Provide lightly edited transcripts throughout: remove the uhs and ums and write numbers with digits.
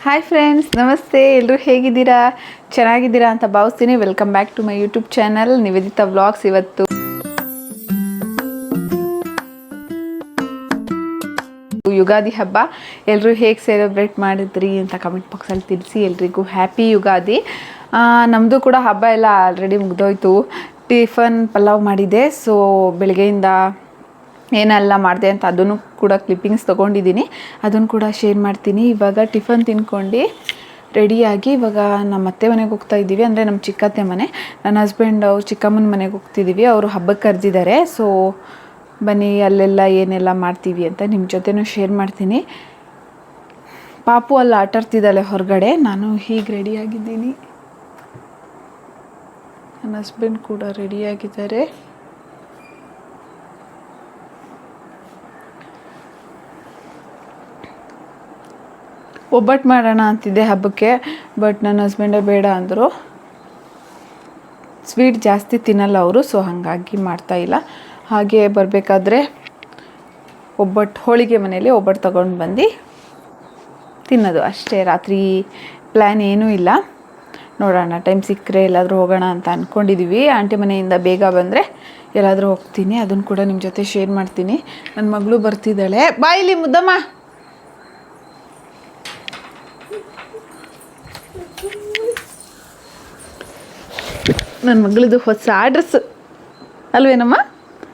Hi friends, ನಮಸ್ತೆ. ಎಲ್ಲರೂ ಹೇಗಿದ್ದೀರಾ? ಚೆನ್ನಾಗಿದ್ದೀರಾ ಅಂತ ಭಾವಿಸ್ತೀನಿ. Welcome back to my YouTube channel Nivedita vlogs. ಇವತ್ತು ಯುಗಾದಿ ಹಬ್ಬ ಎಲ್ಲರೂ ಹೇಗೆ ಸೆಲೆಬ್ರೇಟ್ ಮಾಡಿದ್ರಿ ಅಂತ ಕಮೆಂಟ್ ಬಾಕ್ಸಲ್ಲಿ ತಿಳಿಸಿ. ಎಲ್ರಿಗೂ ಹ್ಯಾಪಿ ಯುಗಾದಿ. ನಮ್ಮದು ಕೂಡ ಹಬ್ಬ ಎಲ್ಲ ಆಲ್ರೆಡಿ ಮುಗಿದೋಯ್ತು. ಟಿಫನ್ ಪಲಾವ್ ಮಾಡಿದೆ. ಸೊ ಬೆಳಗ್ಗೆಯಿಂದ ಏನೆಲ್ಲ ಮಾಡಿದೆ ಅಂತ ಅದನ್ನು ಕೂಡ ಕ್ಲಿಪ್ಪಿಂಗ್ಸ್ ತೊಗೊಂಡಿದ್ದೀನಿ, ಅದನ್ನು ಕೂಡ ಶೇರ್ ಮಾಡ್ತೀನಿ. ಇವಾಗ ಟಿಫನ್ ತಿನ್ಕೊಂಡು ರೆಡಿಯಾಗಿ ಇವಾಗ ನಮ್ಮ ಅತ್ತೆ ಮನೆಗೆ ಹೋಗ್ತಾ ಇದ್ದೀವಿ. ಅಂದರೆ ನಮ್ಮ ಚಿಕ್ಕತ್ತೆ ಮನೆ. ನನ್ನ ಹಸ್ಬೆಂಡ್ ಅವ್ರು ಚಿಕ್ಕಮ್ಮನ ಮನೆಗೆ ಹೋಗ್ತಿದ್ದೀವಿ. ಅವರು ಹಬ್ಬಕ್ಕೆ ಕರೆದಿದ್ದಾರೆ. ಸೊ ಬನ್ನಿ ಅಲ್ಲೆಲ್ಲ ಏನೆಲ್ಲ ಮಾಡ್ತೀವಿ ಅಂತ ನಿಮ್ಮ ಜೊತೆನೂ ಶೇರ್ ಮಾಡ್ತೀನಿ. ಪಾಪು ಅಲ್ಲಿ ಆಟಾಡ್ತಿದ್ದಾಳೆ ಹೊರಗಡೆ. ನಾನು ಹೀಗೆ ರೆಡಿಯಾಗಿದ್ದೀನಿ. ನನ್ನ ಹಸ್ಬೆಂಡ್ ಕೂಡ ರೆಡಿಯಾಗಿದ್ದಾರೆ. ಒಬ್ಬಟ್ಟು ಮಾಡೋಣ ಅಂತಿದ್ದೆ ಹಬ್ಬಕ್ಕೆ, ಬಟ್ ನನ್ನ ಹಸ್ಬೆಂಡೇ ಬೇಡ ಅಂದರು. ಸ್ವೀಟ್ ಜಾಸ್ತಿ ತಿನ್ನಲ್ಲ ಅವರು, ಸೊ ಹಾಗಾಗಿ ಮಾಡ್ತಾಯಿಲ್ಲ. ಹಾಗೆ ಬರಬೇಕಾದ್ರೆ ಹೋಳಿಗೆ ಮನೇಲಿ ಒಬ್ಬಟ್ಟು ತೊಗೊಂಡು ಬಂದು ತಿನ್ನೋದು ಅಷ್ಟೇ. ರಾತ್ರಿ ಪ್ಲ್ಯಾನ್ ಏನೂ ಇಲ್ಲ. ನೋಡೋಣ, ಟೈಮ್ ಸಿಕ್ಕರೆ ಎಲ್ಲಾದರೂ ಹೋಗೋಣ ಅಂತ ಅಂದ್ಕೊಂಡಿದ್ದೀವಿ. ಆಂಟಿ ಮನೆಯಿಂದ ಬೇಗ ಬಂದರೆ ಎಲ್ಲಾದರೂ ಹೋಗ್ತೀನಿ. ಅದನ್ನು ಕೂಡ ನಿಮ್ಮ ಜೊತೆ ಶೇರ್ ಮಾಡ್ತೀನಿ. ನನ್ನ ಮಗಳು ಬರ್ತಿದ್ದಾಳೆ. ಬಾಯಿಲಿ ಮುದ್ದಮ್ಮ. ನನ್ನ ಮಗಳದು ಹೊಸ ಡ್ರೆಸ್ ಅಲ್ವೇನಮ್ಮ?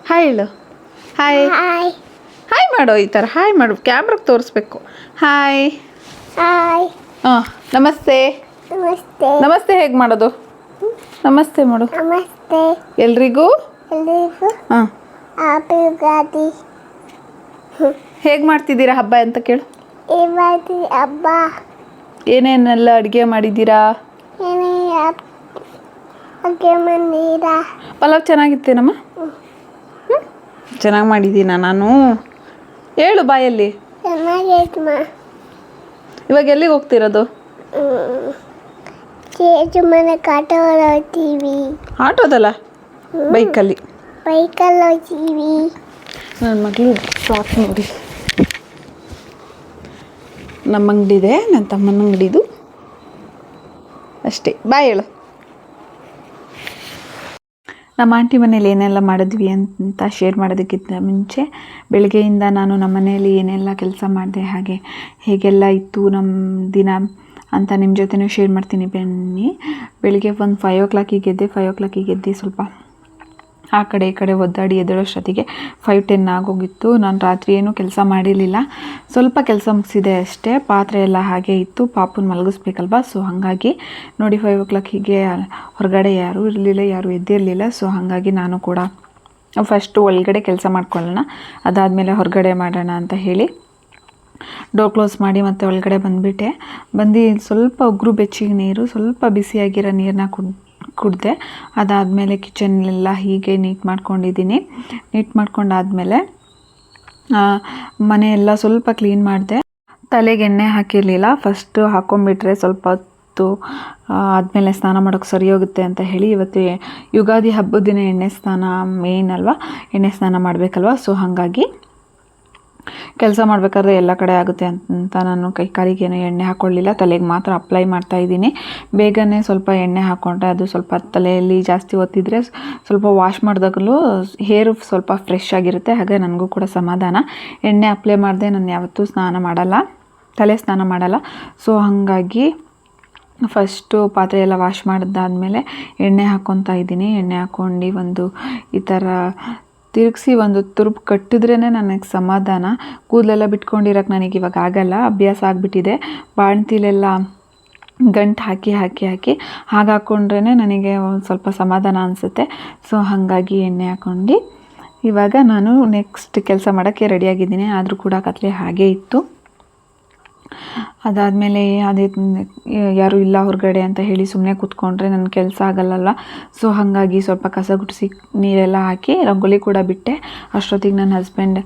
ಹಾಯ್ ಹೇಳು. ಹಾಯ್ ಹಾಯ್ ಮಾಡೋ. ಈ ಥರ ಹಾಯ್ ಮಾಡು, ಕ್ಯಾಮ್ರಾಗೆ ತೋರಿಸ್ಬೇಕು. Hi hi. ಹಾಂ, ನಮಸ್ತೆ. ನಮಸ್ತೆ ಹೇಗೆ ಮಾಡೋದು? ನಮಸ್ತೆ ಮಾಡು. ನಮಸ್ತೆ ಎಲ್ರಿಗೂ. ಹಾಂ, ಹೇಗೆ ಮಾಡ್ತಿದ್ದೀರಾ ಹಬ್ಬ ಅಂತ ಕೇಳು. ಹಬ್ಬ ಏನೇನೆಲ್ಲ ಅಡುಗೆ ಮಾಡಿದ್ದೀರಾ? ಪಲಾವ್ ಚೆನ್ನಾಗಿತ್ತೇನಮ್ಮ? ಚೆನ್ನಾಗಿ ಮಾಡಿದ್ದೀನ ನಾನು? ಹೇಳು ಬಾಯಲ್ಲಿ. ಇವಾಗ ಎಲ್ಲಿಗೆ ಹೋಗ್ತಿರೋದು? ಆಟೋದಲ್ಲ, ಬೈಕಲ್ಲಿ ಹೋಗ್ತೀವಿ. ನನ್ನ ಮಗಳು ಫ್ರಾಕ್ ನೋಡಿ. ನಮ್ಮ ಅಂಗಡಿದೆ, ನನ್ನ ತಮ್ಮನ ಅಂಗಡಿದು ಅಷ್ಟೇ. ಬಾಯ್ ಹೇಳು. ನಮ್ಮ ಆಂಟಿ ಮನೇಲಿ ಏನೆಲ್ಲ ಮಾಡಿದ್ವಿ ಅಂತ ಶೇರ್ ಮಾಡೋದಕ್ಕಿಂತ ಮುಂಚೆ ಬೆಳಗ್ಗೆಯಿಂದ ನಾನು ನಮ್ಮ ಮನೆಯಲ್ಲಿ ಏನೆಲ್ಲ ಕೆಲಸ ಮಾಡಿದೆ, ಹಾಗೆ ಹೇಗೆಲ್ಲ ಇತ್ತು ನಮ್ಮ ದಿನ ಅಂತ ನಿಮ್ಮ ಜೊತೆನೂ ಶೇರ್ ಮಾಡ್ತೀನಿ. ಬನ್ನಿ. ಬೆಳಿಗ್ಗೆ ಒಂದು 5 o'clock ಎದ್ದೆ. 5 o'clock ಎದ್ದು ಸ್ವಲ್ಪ ಆ ಕಡೆ ಈ ಕಡೆ ಒದ್ದಾಡಿ ಎದ್ದೇಳೋಷ್ಟೊತ್ತಿಗೆ 5:10 ಆಗೋಗಿತ್ತು. ನಾನು ರಾತ್ರಿ ಏನೂ ಕೆಲಸ ಮಾಡಿರಲಿಲ್ಲ. ಸ್ವಲ್ಪ ಕೆಲಸ ಮುಗಿಸಿದೆ ಅಷ್ಟೇ. ಪಾತ್ರೆ ಎಲ್ಲ ಹಾಗೆ ಇತ್ತು. ಪಾಪುನ ಮಲಗಿಸ್ಬೇಕಲ್ವ, ಸೊ ಹಾಗಾಗಿ ನೋಡಿ 5 o'clock ಹೊರಗಡೆ ಯಾರೂ ಇರಲಿಲ್ಲ, ಯಾರೂ ಎದ್ದಿರಲಿಲ್ಲ. ಸೊ ಹಾಗಾಗಿ ನಾನು ಕೂಡ ಫಸ್ಟು ಒಳಗಡೆ ಕೆಲಸ ಮಾಡ್ಕೊಳ್ಳೋಣ, ಅದಾದಮೇಲೆ ಹೊರಗಡೆ ಮಾಡೋಣ ಅಂತ ಹೇಳಿ ಡೋರ್ ಕ್ಲೋಸ್ ಮಾಡಿ ಮತ್ತೆ ಒಳಗಡೆ ಬಂದುಬಿಟ್ಟೆ. ಬಂದು ಸ್ವಲ್ಪ ಉಗುರು ಬೆಚ್ಚಗೆ ನೀರು, ಸ್ವಲ್ಪ ಬಿಸಿಯಾಗಿರೋ ನೀರನ್ನ ಕುಡಿದೆ. ಅದಾದಮೇಲೆ ಕಿಚನ್ನೆಲ್ಲ ಹೀಗೆ ನೀಟ್ ಮಾಡ್ಕೊಂಡಿದ್ದೀನಿ. ನೀಟ್ ಮಾಡ್ಕೊಂಡಾದಮೇಲೆ ಮನೆಯೆಲ್ಲ ಸ್ವಲ್ಪ ಕ್ಲೀನ್ ಮಾಡಿದೆ. ತಲೆಗೆ ಎಣ್ಣೆ ಹಾಕಿರಲಿಲ್ಲ. ಫಸ್ಟು ಹಾಕ್ಕೊಂಬಿಟ್ರೆ ಸ್ವಲ್ಪ ಹೊತ್ತು ಆದಮೇಲೆ ಸ್ನಾನ ಮಾಡೋಕ್ಕೆ ಸರಿ ಹೋಗುತ್ತೆ ಅಂತ ಹೇಳಿ ಇವತ್ತು ಯುಗಾದಿ ಹಬ್ಬದ ದಿನ ಎಣ್ಣೆ ಸ್ನಾನ ಮೇಯ್ನ್ ಅಲ್ವಾ, ಎಣ್ಣೆ ಸ್ನಾನ ಮಾಡಬೇಕಲ್ವ. ಸೊ ಹಾಗಾಗಿ ಕೆಲಸ ಮಾಡಬೇಕಾದ್ರೆ ಎಲ್ಲ ಕಡೆ ಆಗುತ್ತೆ ಅಂತ ನಾನು ಕೈ ಕಾಲಿಗೇನು ಎಣ್ಣೆ ಹಾಕ್ಕೊಳ್ಳಿಲ್ಲ, ತಲೆಗೆ ಮಾತ್ರ ಅಪ್ಲೈ ಮಾಡ್ತಾಯಿದ್ದೀನಿ. ಬೇಗನೆ ಸ್ವಲ್ಪ ಎಣ್ಣೆ ಹಾಕ್ಕೊಂಡ್ರೆ ಅದು ಸ್ವಲ್ಪ ತಲೆಯಲ್ಲಿ ಜಾಸ್ತಿ ಒತ್ತಿದ್ರೆ ಸ್ವಲ್ಪ ವಾಶ್ ಮಾಡಿದಾಗಲೂ ಹೇರು ಸ್ವಲ್ಪ ಫ್ರೆಶ್ ಆಗಿರುತ್ತೆ. ಹಾಗೆ ನನಗೂ ಕೂಡ ಸಮಾಧಾನ. ಎಣ್ಣೆ ಅಪ್ಲೈ ಮಾಡಿದೆ ನಾನು ಯಾವತ್ತೂ ತಲೆ ಸ್ನಾನ ಮಾಡಲ್ಲ. ಸೊ ಹಾಗಾಗಿ ಫಸ್ಟು ಪಾತ್ರೆ ಎಲ್ಲ ವಾಶ್ ಮಾಡಿದ್ದಾದಮೇಲೆ ಎಣ್ಣೆ ಹಾಕ್ಕೊತಾ ಇದ್ದೀನಿ. ಎಣ್ಣೆ ಹಾಕ್ಕೊಂಡು ಒಂದು ಈ ಥರ ತಿರುಗಿಸಿ ಒಂದು ತುರುಬು ಕಟ್ಟಿದ್ರೇ ನನಗೆ ಸಮಾಧಾನ. ಕೂದಲೆಲ್ಲ ಬಿಟ್ಕೊಂಡಿರೋಕ್ಕೆ ನನಗೆ ಇವಾಗ ಆಗಲ್ಲ, ಅಭ್ಯಾಸ ಆಗಿಬಿಟ್ಟಿದೆ. ಬಾಣ್ತಿಲೆಲ್ಲ ಗಂಟು ಹಾಕಿ ಹಾಗೆ ಹಾಕ್ಕೊಂಡ್ರೇ ನನಗೆ ಒಂದು ಸ್ವಲ್ಪ ಸಮಾಧಾನ ಅನಿಸುತ್ತೆ. ಸೊ ಹಾಗಾಗಿ ಎಣ್ಣೆ ಹಾಕ್ಕೊಂಡು ಇವಾಗ ನಾನು ನೆಕ್ಸ್ಟ್ ಕೆಲಸ ಮಾಡೋಕ್ಕೆ ರೆಡಿಯಾಗಿದ್ದೀನಿ. ಆದರೂ ಕೂಡ ಕತ್ಲೆ ಹಾಗೇ ಇತ್ತು. ಅದಾದಮೇಲೆ ಅದೇ ಯಾರೂ ಇಲ್ಲ ಹೊರಗಡೆ ಅಂತ ಹೇಳಿ ಸುಮ್ಮನೆ ಕೂತ್ಕೊಂಡ್ರೆ ನನ್ನ ಕೆಲಸ ಆಗಲ್ಲಲ್ಲ. ಸೊ ಹಾಗಾಗಿ ಸ್ವಲ್ಪ ಕಸ ಗುಡಿಸಿ ನೀರೆಲ್ಲ ಹಾಕಿ ರಂಗೋಲಿ ಕೂಡ ಬಿಟ್ಟೆ. ಅಷ್ಟೊತ್ತಿಗೆ ನನ್ನ ಹಸ್ಬೆಂಡ್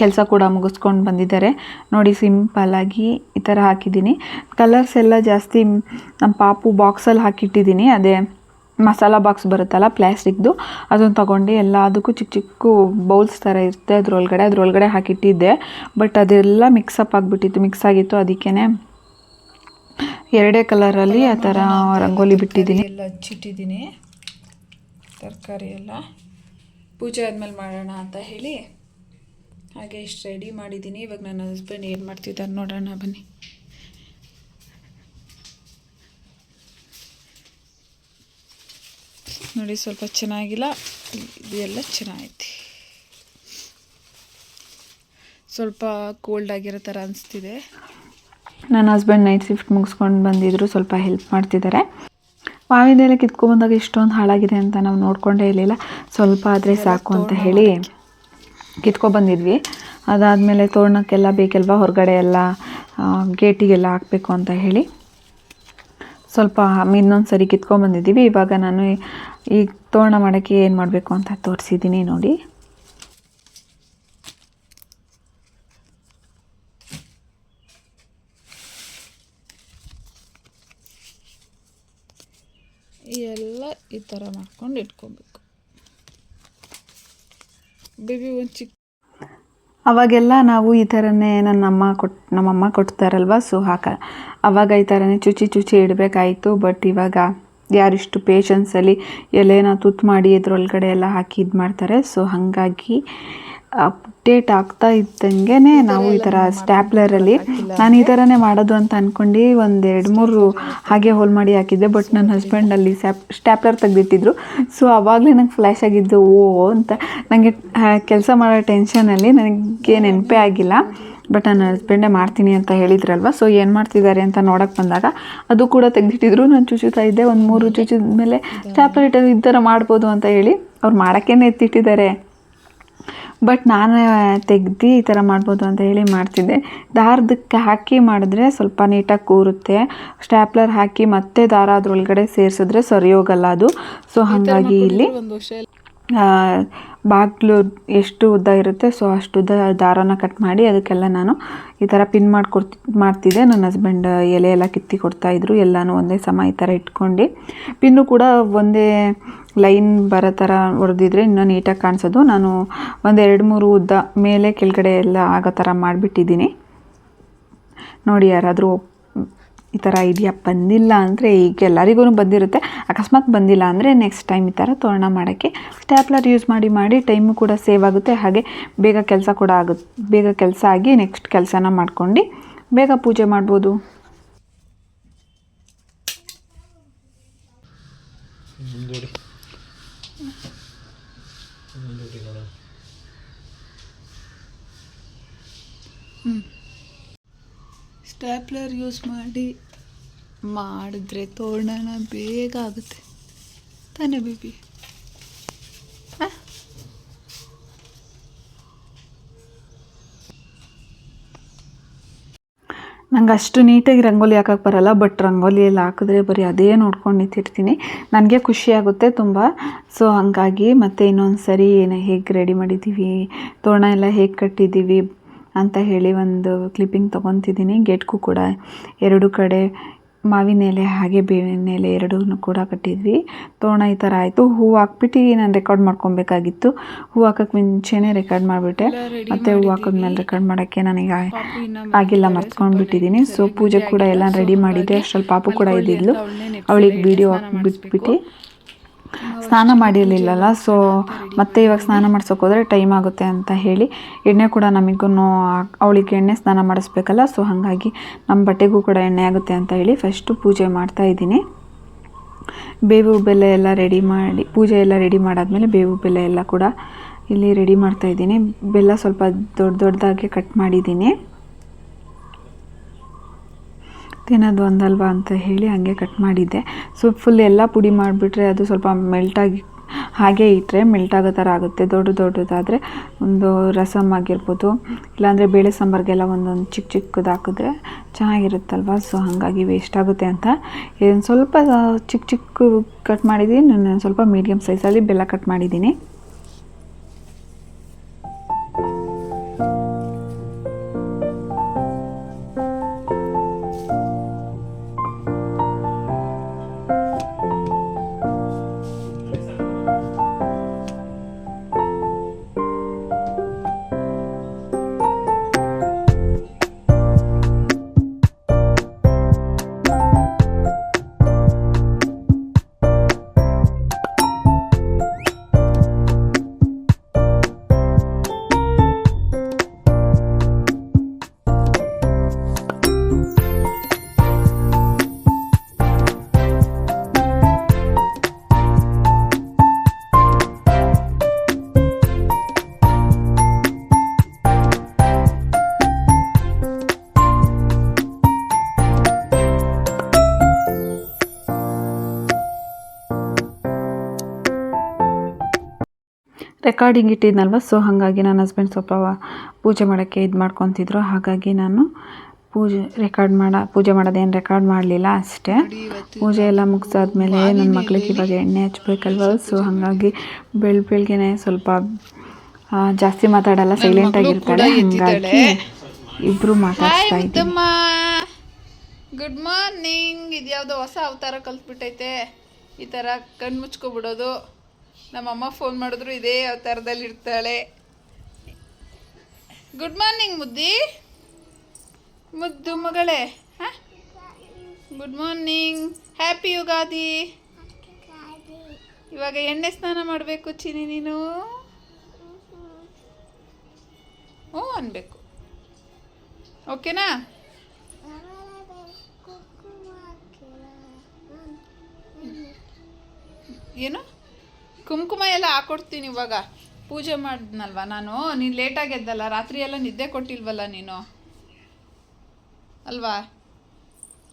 ಕೆಲಸ ಕೂಡ ಮುಗಿಸ್ಕೊಂಡು ಬಂದಿದ್ದಾರೆ. ನೋಡಿ, ಸಿಂಪಲ್ಲಾಗಿ ಈ ಥರ ಹಾಕಿದ್ದೀನಿ. ಕಲರ್ಸ್ ಎಲ್ಲ ಜಾಸ್ತಿ ನಮ್ಮ ಪಾಪು ಬಾಕ್ಸಲ್ಲಿ ಹಾಕಿಟ್ಟಿದ್ದೀನಿ. ಅದೇ ಮಸಾಲ ಬಾಕ್ಸ್ ಬರುತ್ತಲ್ಲ ಪ್ಲಾಸ್ಟಿಕ್ದು, ಅದನ್ನು ತೊಗೊಂಡು ಎಲ್ಲ ಅದಕ್ಕೂ ಚಿಕ್ಕ ಚಿಕ್ಕ ಬೌಲ್ಸ್ ಥರ ಇರುತ್ತೆ, ಅದರೊಳಗಡೆ ಹಾಕಿಟ್ಟಿದ್ದೆ. ಬಟ್ ಅದೆಲ್ಲ ಮಿಕ್ಸ್ ಆಗಿತ್ತು. ಅದಕ್ಕೇ ಎರಡೇ ಕಲರಲ್ಲಿ ಆ ಥರ ರಂಗೋಲಿ ಬಿಟ್ಟಿದ್ದೀನಿ. ಎಲ್ಲ ಹಚ್ಚಿಟ್ಟಿದ್ದೀನಿ ತರಕಾರಿ ಎಲ್ಲ. ಪೂಜೆ ಆದಮೇಲೆ ಮಾಡೋಣ ಅಂತ ಹೇಳಿ ಹಾಗೆ ಇಷ್ಟು ರೆಡಿ ಮಾಡಿದ್ದೀನಿ. ಇವಾಗ ನನ್ನ ಹಸ್ಬೆಂಡ್ ಏನು ಮಾಡ್ತಿದ್ದಾರೆ ನೋಡೋಣ ಬನ್ನಿ. ನೋಡಿ ಸ್ವಲ್ಪ ಚೆನ್ನಾಗಿಲ್ಲ, ಇದೆಲ್ಲ ಚೆನ್ನಾಗೈತಿ. ಸ್ವಲ್ಪ ಕೋಲ್ಡ್ ಆಗಿರೋ ಥರ ಅನಿಸ್ತಿದೆ. ನನ್ನ ಹಸ್ಬೆಂಡ್ ನೈಟ್ ಶಿಫ್ಟ್ ಮುಗಿಸ್ಕೊಂಡು ಬಂದಿದ್ರು, ಸ್ವಲ್ಪ ಹೆಲ್ಪ್ ಮಾಡ್ತಿದ್ದಾರೆ. ಮಾವಿನೆಲ್ಲ ಕಿತ್ಕೊಂಡ್ಬಂದಾಗ ಇಷ್ಟೊಂದು ಹಾಳಾಗಿದೆ ಅಂತ ನಾವು ನೋಡ್ಕೊಂಡೇ ಇರಲಿಲ್ಲ. ಸ್ವಲ್ಪ ಆದರೆ ಸಾಕು ಅಂತ ಹೇಳಿ ಕಿತ್ಕೊಬಂದಿದ್ವಿ. ಅದಾದಮೇಲೆ ತೋರಣಕ್ಕೆಲ್ಲ ಬೇಕಲ್ವ, ಹೊರಗಡೆ ಎಲ್ಲ ಗೇಟಿಗೆಲ್ಲ ಹಾಕಬೇಕು ಅಂತ ಹೇಳಿ ಸ್ವಲ್ಪ ಇನ್ನೊಂದು ಸರಿ ಕಿತ್ಕೊಂಡ್ಬಂದಿದ್ದೀವಿ. ಇವಾಗ ನಾನು ಈ ತೋರಣ ಮಾಡೋಕ್ಕೆ ಏನು ಮಾಡಬೇಕು ಅಂತ ತೋರಿಸಿದ್ದೀನಿ ನೋಡಿ. ಎಲ್ಲ ಈ ಥರ ಮಾಡ್ಕೊಂಡು ಇಟ್ಕೊಬೇಕು. ಬೇಬಿ ಒಂದು ಚಿಕ್ಕ ಅವಾಗೆಲ್ಲ ನಾವು ಈ ಥರನೇ ನಮ್ಮಮ್ಮ ಕೊಡ್ತಾರಲ್ವ, ಸೊ ಅವಾಗ ಈ ಥರನೇ ಚುಚ್ಚಿ ಇಡಬೇಕಾಯಿತು. ಬಟ್ ಇವಾಗ ಯಾರಿಷ್ಟು ಪೇಷನ್ಸಲ್ಲಿ ಎಲೆನ ತುತ್ತು ಮಾಡಿ ಇದ್ರೊಳಗಡೆ ಎಲ್ಲ ಹಾಕಿ ಇದು ಮಾಡ್ತಾರೆ. ಸೊ ಹಾಗಾಗಿ ಅಪ್ಡೇಟ್ ಆಗ್ತಾ ಇದ್ದಂಗೆ ನಾವು ಈ ಥರ ಸ್ಟ್ಯಾಪ್ಲರಲ್ಲಿ ನಾನು ಈ ಥರನೇ ಮಾಡೋದು ಅಂತ ಅಂದ್ಕೊಂಡು 1-2-3 ಹಾಗೆ ಹೋಲ್ ಮಾಡಿ ಹಾಕಿದ್ದೆ. ಬಟ್ ನನ್ನ ಹಸ್ಬೆಂಡ್ ಅಲ್ಲಿ ಸ್ಟ್ಯಾಪ್ಲರ್ ತೆಗೆದಿಟ್ಟಿದ್ರು. ಸೊ ಆವಾಗಲೇ ನಂಗೆ ಫ್ಲ್ಯಾಶ್ ಆಗಿದ್ದು ಅಂತ. ನನಗೆ ಕೆಲಸ ಮಾಡೋ ಟೆನ್ಷನಲ್ಲಿ ನನಗೆ ನೆನಪೇ ಆಗಿಲ್ಲ. ಬಟ್ ನನ್ನ ಹಸ್ಬೆಂಡೇ ಮಾಡ್ತೀನಿ ಅಂತ ಹೇಳಿದ್ರಲ್ವ, ಸೊ ಏನು ಮಾಡ್ತಿದ್ದಾರೆ ಅಂತ ನೋಡೋಕ್ಕೆ ಬಂದಾಗ ಅದು ಕೂಡ ತೆಗೆದಿಟ್ಟಿದ್ರು. ನಾನು ಚುಚ್ಚುತ್ತಾ ಇದ್ದೆ. 1-3 ಚುಚ್ಚಿದ ಮೇಲೆ ಸ್ಟ್ಯಾಪ್ಲರ್ ಇಟ್ಟು ಈ ಥರ ಮಾಡ್ಬೋದು ಅಂತ ಹೇಳಿ ಅವ್ರು ಮಾಡೋಕ್ಕೇನೆ ಎತ್ತಿಟ್ಟಿದ್ದಾರೆ. ಬಟ್ ನಾನು ತೆಗ್ದು ಈ ಥರ ಮಾಡ್ಬೋದು ಅಂತ ಹೇಳಿ ಮಾಡ್ತಿದ್ದೆ. ದಾರದಕ್ಕೆ ಹಾಕಿ ಮಾಡಿದ್ರೆ ಸ್ವಲ್ಪ ನೀಟಾಗಿ ಕೂರುತ್ತೆ. ಸ್ಟ್ಯಾಪ್ಲರ್ ಹಾಕಿ ಮತ್ತೆ ದಾರ ಅದ್ರೊಳಗಡೆ ಸೇರಿಸಿದ್ರೆ ಸರಿ ಹೋಗಲ್ಲ ಅದು. ಸೊ ಹಾಗಾಗಿ ಇಲ್ಲಿ ಬಾಗಿಲು ಎಷ್ಟು ಉದ್ದ ಇರುತ್ತೆ ಸೊ ಅಷ್ಟು ಉದ್ದ ದಾರನ ಕಟ್ ಮಾಡಿ ಅದಕ್ಕೆಲ್ಲ ನಾನು ಈ ಥರ ಪಿನ್ ಮಾಡ್ತಿದ್ದೆ. ನನ್ನ ಹಸ್ಬೆಂಡ್ ಎಲೆ ಎಲ್ಲ ಕಿತ್ತಿ ಕೊಡ್ತಾಯಿದ್ರು. ಎಲ್ಲನೂ ಒಂದೇ ಸಮ ಈ ಥರ ಇಟ್ಕೊಂಡು ಪಿನ್ನು ಕೂಡ ಒಂದೇ ಲೈನ್ ಬರೋ ಥರ ಹೊಡೆದಿದ್ರೆ ಇನ್ನೂ ನೀಟಾಗಿ ಕಾಣಿಸೋದು. ನಾನು 1-2-3 ಉದ್ದ ಮೇಲೆ ಕೆಳಗಡೆ ಎಲ್ಲ ಆಗೋ ಥರ ಮಾಡಿಬಿಟ್ಟಿದ್ದೀನಿ ನೋಡಿ. ಯಾರಾದರೂ ಈ ಥರ ಐಡಿಯಾ ಬಂದಿಲ್ಲ ಅಂದರೆ, ಈಗ ಎಲ್ಲರಿಗೂ ಬಂದಿರುತ್ತೆ, ಅಕಸ್ಮಾತ್ ಬಂದಿಲ್ಲ ಅಂದರೆ ನೆಕ್ಸ್ಟ್ ಟೈಮ್ ಈ ಥರ ತೋರಣ ಮಾಡೋಕ್ಕೆ ಸ್ಟ್ಯಾಪ್ಲರ್ ಯೂಸ್ ಮಾಡಿ ಟೈಮು ಕೂಡ ಸೇವ್ ಆಗುತ್ತೆ. ಹಾಗೆ ಬೇಗ ಕೆಲಸ ಕೂಡ ಆಗುತ್ತೆ. ಬೇಗ ಕೆಲಸ ಆಗಿ ನೆಕ್ಸ್ಟ್ ಕೆಲಸನ ಮಾಡ್ಕೊಂಡು ಬೇಗ ಪೂಜೆ ಮಾಡ್ಬೋದು. ಸ್ಟ್ಯಾಪ್ಲರ್ ಯೂಸ್ ಮಾಡಿದ್ರೆ ತೋರಣ ಬೇಗ ಆಗುತ್ತೆ ತಾನೇ ಬೇಬಿ? ನಂಗೆ ಅಷ್ಟು ನೀಟಾಗಿ ರಂಗೋಲಿ ಹಾಕೋಕ್ಕೆ ಬರಲ್ಲ. ಬಟ್ ರಂಗೋಲಿ ಎಲ್ಲ ಹಾಕಿದ್ರೆ ಬರೀ ಅದೇ ನೋಡ್ಕೊಂಡು ನಿಂತಿರ್ತೀನಿ. ನನಗೆ ಖುಷಿಯಾಗುತ್ತೆ ತುಂಬ. ಸೊ ಹಾಗಾಗಿ ಮತ್ತೆ ಇನ್ನೊಂದು ಸರಿ ಹೇಗೆ ರೆಡಿ ಮಾಡಿದ್ದೀವಿ, ತೋರಣ ಎಲ್ಲ ಹೇಗೆ ಕಟ್ಟಿದ್ದೀವಿ ಅಂತ ಹೇಳಿ ಒಂದು ಕ್ಲಿಪ್ಪಿಂಗ್ ತೊಗೊತಿದ್ದೀನಿ. ಗೇಟ್ಗೂ ಕೂಡ 2 ಕಡೆ ಮಾವಿನ ಎಲೆ ಹಾಗೆ ಬೇವಿನ ಎಲೆ 2 ಕೂಡ ಕಟ್ಟಿದ್ವಿ. ತೋರಣ ಈ ಥರ ಆಯಿತು. ಹೂವು ಹಾಕ್ಬಿಟ್ಟು ನಾನು ರೆಕಾರ್ಡ್ ಮಾಡ್ಕೊಬೇಕಾಗಿತ್ತು. ಹೂವು ಹಾಕೋಕ್ಕೆ ಮುಂಚೆನೇ ರೆಕಾರ್ಡ್ ಮಾಡಿಬಿಟ್ಟೆ. ಮತ್ತು ಹೂವು ಹಾಕಿದ್ಮೇಲೆ ರೆಕಾರ್ಡ್ ಮಾಡೋಕ್ಕೆ ನನಗೆ ಆಗಿಲ್ಲ, ಮರ್ತ್ಕೊಂಡ್ಬಿಟ್ಟಿದ್ದೀನಿ. ಸೊ ಪೂಜೆ ಕೂಡ ಎಲ್ಲ ರೆಡಿ ಮಾಡಿದ್ದೆ. ಅಷ್ಟರಲ್ಲಿ ಪಾಪು ಕೂಡ ಇದ್ದಿದ್ಲು. ಅವಳಿಗೆ ವೀಡಿಯೋ ಹಾಕ್ಬಿಟ್ಬಿಟ್ಟು ಸ್ನಾನ ಮಾಡಿರಲಿಲ್ಲಲ್ಲ. ಸೊ ಮತ್ತೆ ಇವಾಗ ಸ್ನಾನ ಮಾಡ್ಸೋಕೆ ಹೋದರೆ ಟೈಮ್ ಆಗುತ್ತೆ ಅಂತ ಹೇಳಿ ಎಣ್ಣೆ ಕೂಡ ನಮಗೂ ಅವಳಿಗೆ ಎಣ್ಣೆ ಸ್ನಾನ ಮಾಡಿಸ್ಬೇಕಲ್ಲ. ಸೊ ಹಾಗಾಗಿ ನಮ್ಮ ಬಟ್ಟೆಗೂ ಕೂಡ ಎಣ್ಣೆ ಆಗುತ್ತೆ ಅಂತ ಹೇಳಿ ಫಸ್ಟು ಪೂಜೆ ಮಾಡ್ತಾಯಿದ್ದೀನಿ. ಬೇವು ಬೆಲ್ಲ ಎಲ್ಲ ರೆಡಿ ಮಾಡಿ, ಪೂಜೆ ಎಲ್ಲ ರೆಡಿ ಮಾಡಾದಮೇಲೆ ಬೇವು ಬೆಲ್ಲ ಎಲ್ಲ ಕೂಡ ಇಲ್ಲಿ ರೆಡಿ ಮಾಡ್ತಾಯಿದ್ದೀನಿ. ಬೆಲ್ಲ ಸ್ವಲ್ಪ ದೊಡ್ಡದಾಗಿ ಕಟ್ ಮಾಡಿದ್ದೀನಿ. ತಿನ್ನೋದು ಒಂದಲ್ವಾ ಅಂತ ಹೇಳಿ ಹಾಗೆ ಕಟ್ ಮಾಡಿದ್ದೆ. ಸೊ ಫುಲ್ ಎಲ್ಲ ಪುಡಿ ಮಾಡಿಬಿಟ್ರೆ ಅದು ಸ್ವಲ್ಪ ಮೆಲ್ಟಾಗಿ ಹಾಗೆ ಇಟ್ಟರೆ ಮೆಲ್ಟ್ ಆಗೋ ಥರ ಆಗುತ್ತೆ. ದೊಡ್ಡದಾದರೆ ಒಂದು ರಸಮ್ ಆಗಿರ್ಬೋದು, ಇಲ್ಲಾಂದರೆ ಬೇಳೆ ಸಾಂಬಾರಿಗೆಲ್ಲ ಒಂದೊಂದು ಚಿಕ್ಕದು ಹಾಕಿದ್ರೆ ಚೆನ್ನಾಗಿರುತ್ತಲ್ವ. ಸೊ ಹಾಗಾಗಿ ವೇಸ್ಟ್ ಆಗುತ್ತೆ ಅಂತ ಇದನ್ನು ಸ್ವಲ್ಪ ಚಿಕ್ಕ ಕಟ್ ಮಾಡಿದ್ದೀನಿ. ನಾನು ಸ್ವಲ್ಪ ಮೀಡಿಯಮ್ ಸೈಜಲ್ಲಿ ಬೆಲ್ಲ ಕಟ್ ಮಾಡಿದ್ದೀನಿ. ರೆಕಾರ್ಡಿಂಗ್ ಇಟ್ಟಿದ್ನಲ್ವ, ಸೊ ಹಾಗಾಗಿ ನನ್ನ ಹಸ್ಬೆಂಡ್ ಸ್ವಲ್ಪ ಪೂಜೆ ಮಾಡೋಕ್ಕೆ ಇದು ಮಾಡ್ಕೊತಿದ್ರು. ಹಾಗಾಗಿ ನಾನು ಪೂಜೆ ಮಾಡೋದೇನು ರೆಕಾರ್ಡ್ ಮಾಡಲಿಲ್ಲ ಅಷ್ಟೇ. ಪೂಜೆ ಎಲ್ಲ ಮುಗಿಸಾದ್ಮೇಲೆ ನನ್ನ ಮಗಳಿಗೆ ಇವಾಗ ಎಣ್ಣೆ ಹಚ್ಬೇಕಲ್ವ, ಸೊ ಹಾಗಾಗಿ ಬೆಳಗ್ಗೆನೆ ಸ್ವಲ್ಪ ಜಾಸ್ತಿ ಮಾತಾಡಲ್ಲ, ಸೈಲೆಂಟಾಗಿರ್ತಾಳೆ. ಹಾಗಾಗಿ ಇಬ್ಬರು ಮಾತಾಡ್ತಾ ಇದ್ದೀವಿ. Good morning. ಇದ್ಯಾವುದೋ ಹೊಸ ಅವತಾರ ಕಲ್ತ್ಬಿಟ್ಟೈತೆ, ಈ ಥರ ಕಣ್ಣು ಮುಚ್ಕೊಬಿಡೋದು. ನಮ್ಮಮ್ಮ ಫೋನ್ ಮಾಡಿದ್ರು ಇದೇ ಅವತಾರದಲ್ಲಿ ಇರ್ತಾಳೆ. ಗುಡ್ ಮಾರ್ನಿಂಗ್ ಮುದ್ದಿ, ಮುದ್ದು ಮಗಳೇ. ಹಾಂ, ಗುಡ್ ಮಾರ್ನಿಂಗ್, ಹ್ಯಾಪಿ ಯುಗಾದಿ. ಇವಾಗ ಎಣ್ಣೆ ಸ್ನಾನ ಮಾಡಬೇಕು ಚಿನಿ, ನೀನು ಹ್ಞೂ ಅನ್ಬೇಕು, ಓಕೆನಾ? ಏನು ಕುಂಕುಮ ಎಲ್ಲ ಹಾಕೊಡ್ತೀನಿ ಇವಾಗ. ಪೂಜೆ ಮಾಡಿದ್ನಲ್ವ ನಾನು, ನೀನು ಲೇಟಾಗಿ ಎದ್ದಲ್ಲ, ರಾತ್ರಿ ಎಲ್ಲ ನಿದ್ದೆ ಕೊಟ್ಟಿಲ್ವಲ್ಲ ನೀನು ಅಲ್ವಾ?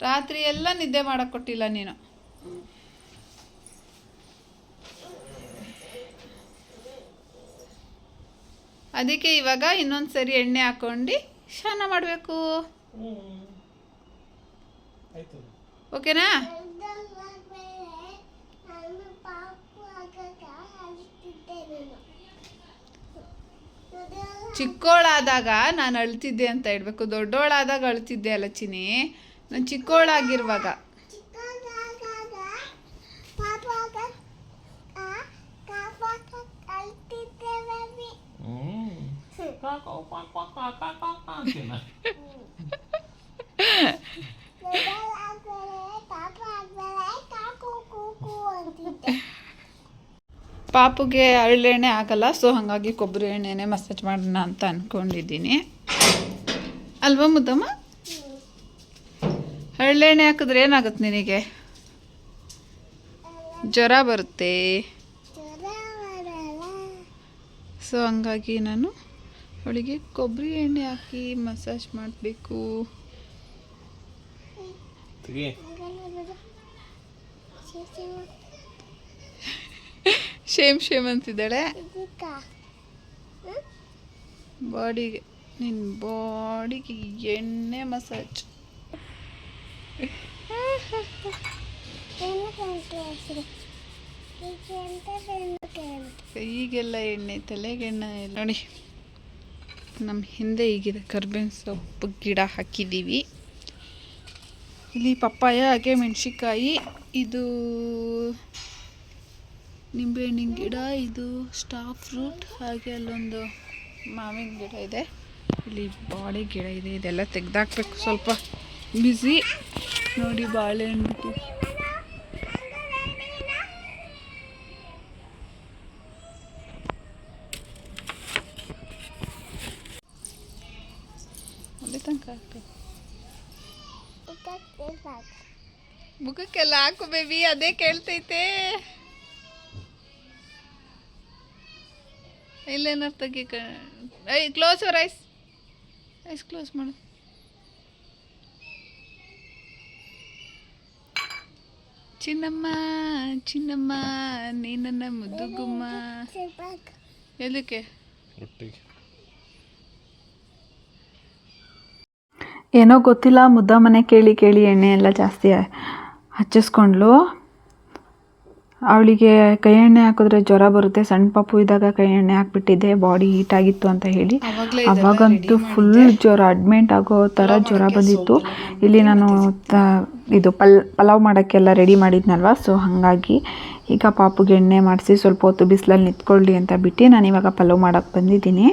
ರಾತ್ರಿ ಎಲ್ಲ ನಿದ್ದೆ ಮಾಡೋಕ್ಕೆ ಕೊಟ್ಟಿಲ್ಲ ನೀನು. ಅದಕ್ಕೆ ಇವಾಗ ಇನ್ನೊಂದು ಸರಿ ಎಣ್ಣೆ ಹಾಕ್ಕೊಂಡು ಸ್ನಾನ ಮಾಡಬೇಕು, ಓಕೆನಾ? ಚಿಕ್ಕೋಳಾದಾಗ ನಾನು ಅಳ್ತಿದ್ದೆ ಅಂತ ಹೇಳ್ಬೇಕು, ದೊಡ್ಡೋಳಾದಾಗ ಅಳ್ತಿದ್ದೆ ಅಲ್ಲ ಚಿನಿ. ನಾನು ಚಿಕ್ಕೋಳಾಗಿರುವಾಗ ಪಾಪುಗೆ ಹರಳೆಣ್ಣೆ ಆಗಲ್ಲ, ಸೊ ಹಾಗಾಗಿ ಕೊಬ್ಬರಿ ಎಣ್ಣೆನೇ ಮಸಾಜ್ ಮಾಡೋಣ ಅಂತ ಅಂದ್ಕೊಂಡಿದ್ದೀನಿ, ಅಲ್ವಾ ಮುದ್ದಮ್ಮ? ಹರಳೆಣ್ಣೆ ಹಾಕಿದ್ರೆ ಏನಾಗುತ್ತೆ ನಿನಗೆ? ಜ್ವರ ಬರುತ್ತೆ. ಸೊ ಹಂಗಾಗಿ ನಾನು ಅವಳಿಗೆ ಕೊಬ್ಬರಿ ಎಣ್ಣೆ ಹಾಕಿ ಮಸಾಜ್ ಮಾಡಬೇಕು. ಶೇಮ್ ಅಂತಿದ್ದಾಳೆ. ಬಾಡಿಗೆ, ನಿನ್ನ ಬಾಡಿಗೆ ಎಣ್ಣೆ ಮಸಾಜ್. ಕೈಗೆಲ್ಲ ಎಣ್ಣೆ, ತಲೆಗೆ ಎಣ್ಣೆ ನೋಡಿ. ನಮ್ಮ ಹಿಂದೆ ಈಗಿದೆ ಕರ್ಬೇವಿನ ಸೊಪ್ಪು ಗಿಡ ಹಾಕಿದ್ದೀವಿ. ಇಲ್ಲಿ ಪಪ್ಪಾಯ, ಹಾಗೆ ಮೆಣಸಿನ್ಕಾಯಿ, ಇದು ನಿಂಬೆಹಣ್ಣಿನ ಗಿಡ, ಇದು ಸ್ಟಾರ್ ಫ್ರೂಟ್, ಹಾಗೆ ಅಲ್ಲೊಂದು ಮಾವಿನ ಗಿಡ ಇದೆ, ಇಲ್ಲಿ ಬಾಳೆ ಗಿಡ ಇದೆ. ಇದೆಲ್ಲ ತೆಗೆದಾಕ್ಬೇಕು, ಸ್ವಲ್ಪ ಬಿಸಿ ನೋಡಿ. ಬಾಳೆಹಣ್ಣು ಬಿಟ್ಟು ಅಲ್ಲಿ ತನಕ ಹಾಕ್ಬೇಕು. ಮುಖಕ್ಕೆಲ್ಲ ಹಾಕು ಬೇಬಿ, ಅದೇ ಕೇಳ್ತೈತೆ. ಇಲ್ಲೇನಾರು ತೆಗಿ. ಕ್ಲೋಸ್ ಅವರ್ ಐಸ್ ಕ್ಲೋಸ್ ಮಾಡು. ಚಿನ್ನಮ್ಮ ಚಿನ್ನಮ್ಮ ನೀ ನನ್ನ ಮುದ್ದು ಗುಮ್ಮ. ಎದಕ್ಕೆ? ಏನೋ ಗೊತ್ತಿಲ್ಲ, ಮುದ್ದಮ್ಮನೆ ಕೇಳಿ ಕೇಳಿ ಎಣ್ಣೆ ಎಲ್ಲ ಜಾಸ್ತಿ ಹಚ್ಚಿಸ್ಕೊಂಡ್ಲು. ಅವಳಿಗೆ ಕೈ ಎಣ್ಣೆ ಹಾಕಿದ್ರೆ ಜ್ವರ ಬರುತ್ತೆ. ಸಣ್ಣ ಪಾಪು ಇದ್ದಾಗ ಕೈ ಎಣ್ಣೆ ಹಾಕ್ಬಿಟ್ಟಿದ್ದೆ, ಬಾಡಿ ಹೀಟ್ ಆಗಿತ್ತು ಅಂತ ಹೇಳಿ. ಅವಾಗಂತೂ ಫುಲ್ ಜ್ವರ, ಅಡ್ಮಿಂಟ್ ಆಗೋ ಥರ ಜ್ವರ ಬಂದಿತ್ತು. ಇಲ್ಲಿ ನಾನು ಇದು ಪಲಾವ್ ಮಾಡೋಕ್ಕೆಲ್ಲ ರೆಡಿ ಮಾಡಿದ್ನಲ್ವ, ಸೊ ಹಾಗಾಗಿ ಈಗ ಪಾಪುಗೆ ಎಣ್ಣೆ ಮಾಡಿಸಿ ಸ್ವಲ್ಪ ಹೊತ್ತು ಬಿಸಿಲಲ್ಲಿ ನಿಂತ್ಕೊಳ್ಳಿ ಅಂತ ಬಿಟ್ಟು ನಾನು ಇವಾಗ ಪಲಾವ್ ಮಾಡೋಕ್ಕೆ ಬಂದಿದ್ದೀನಿ.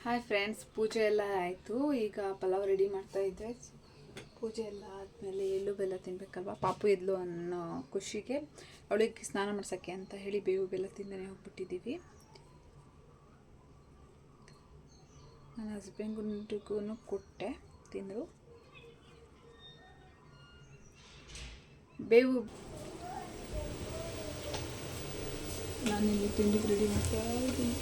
ಹಾಯ್ ಫ್ರೆಂಡ್ಸ್, ಪೂಜೆ ಎಲ್ಲ ಆಯಿತು. ಈಗ ಪಲಾವ್ ರೆಡಿ ಮಾಡ್ತಾಯಿದ್ದೆ. ಪೂಜೆ ಎಲ್ಲ ಆದಮೇಲೆ ಎಳ್ಳು ಬೆಲ್ಲ ತಿನ್ನಬೇಕಲ್ವ, ಪಾಪು ಎದ್ಲು ಅನ್ನೋ ಖುಷಿಗೆ ಅವಳಿಗೆ ಸ್ನಾನ ಮಾಡ್ಸೋಕ್ಕೆ ಅಂತ ಹೇಳಿ ಬೇವು ಬೆಲ್ಲ ತಿಂದನೇ ಹೋಗ್ಬಿಟ್ಟಿದ್ದೀವಿ. ನನ್ನ ಹಸ್ಬೆಂಡ್ಗೂ ಕೊಟ್ಟೆ, ತಿಂದರು. ಬೇವು ನಾನಿಲ್ಲಿ ತಿಂಡಿಗೆ ರೆಡಿ ಮಾಡ್ತಾ ಇದ್ದೀನಿ.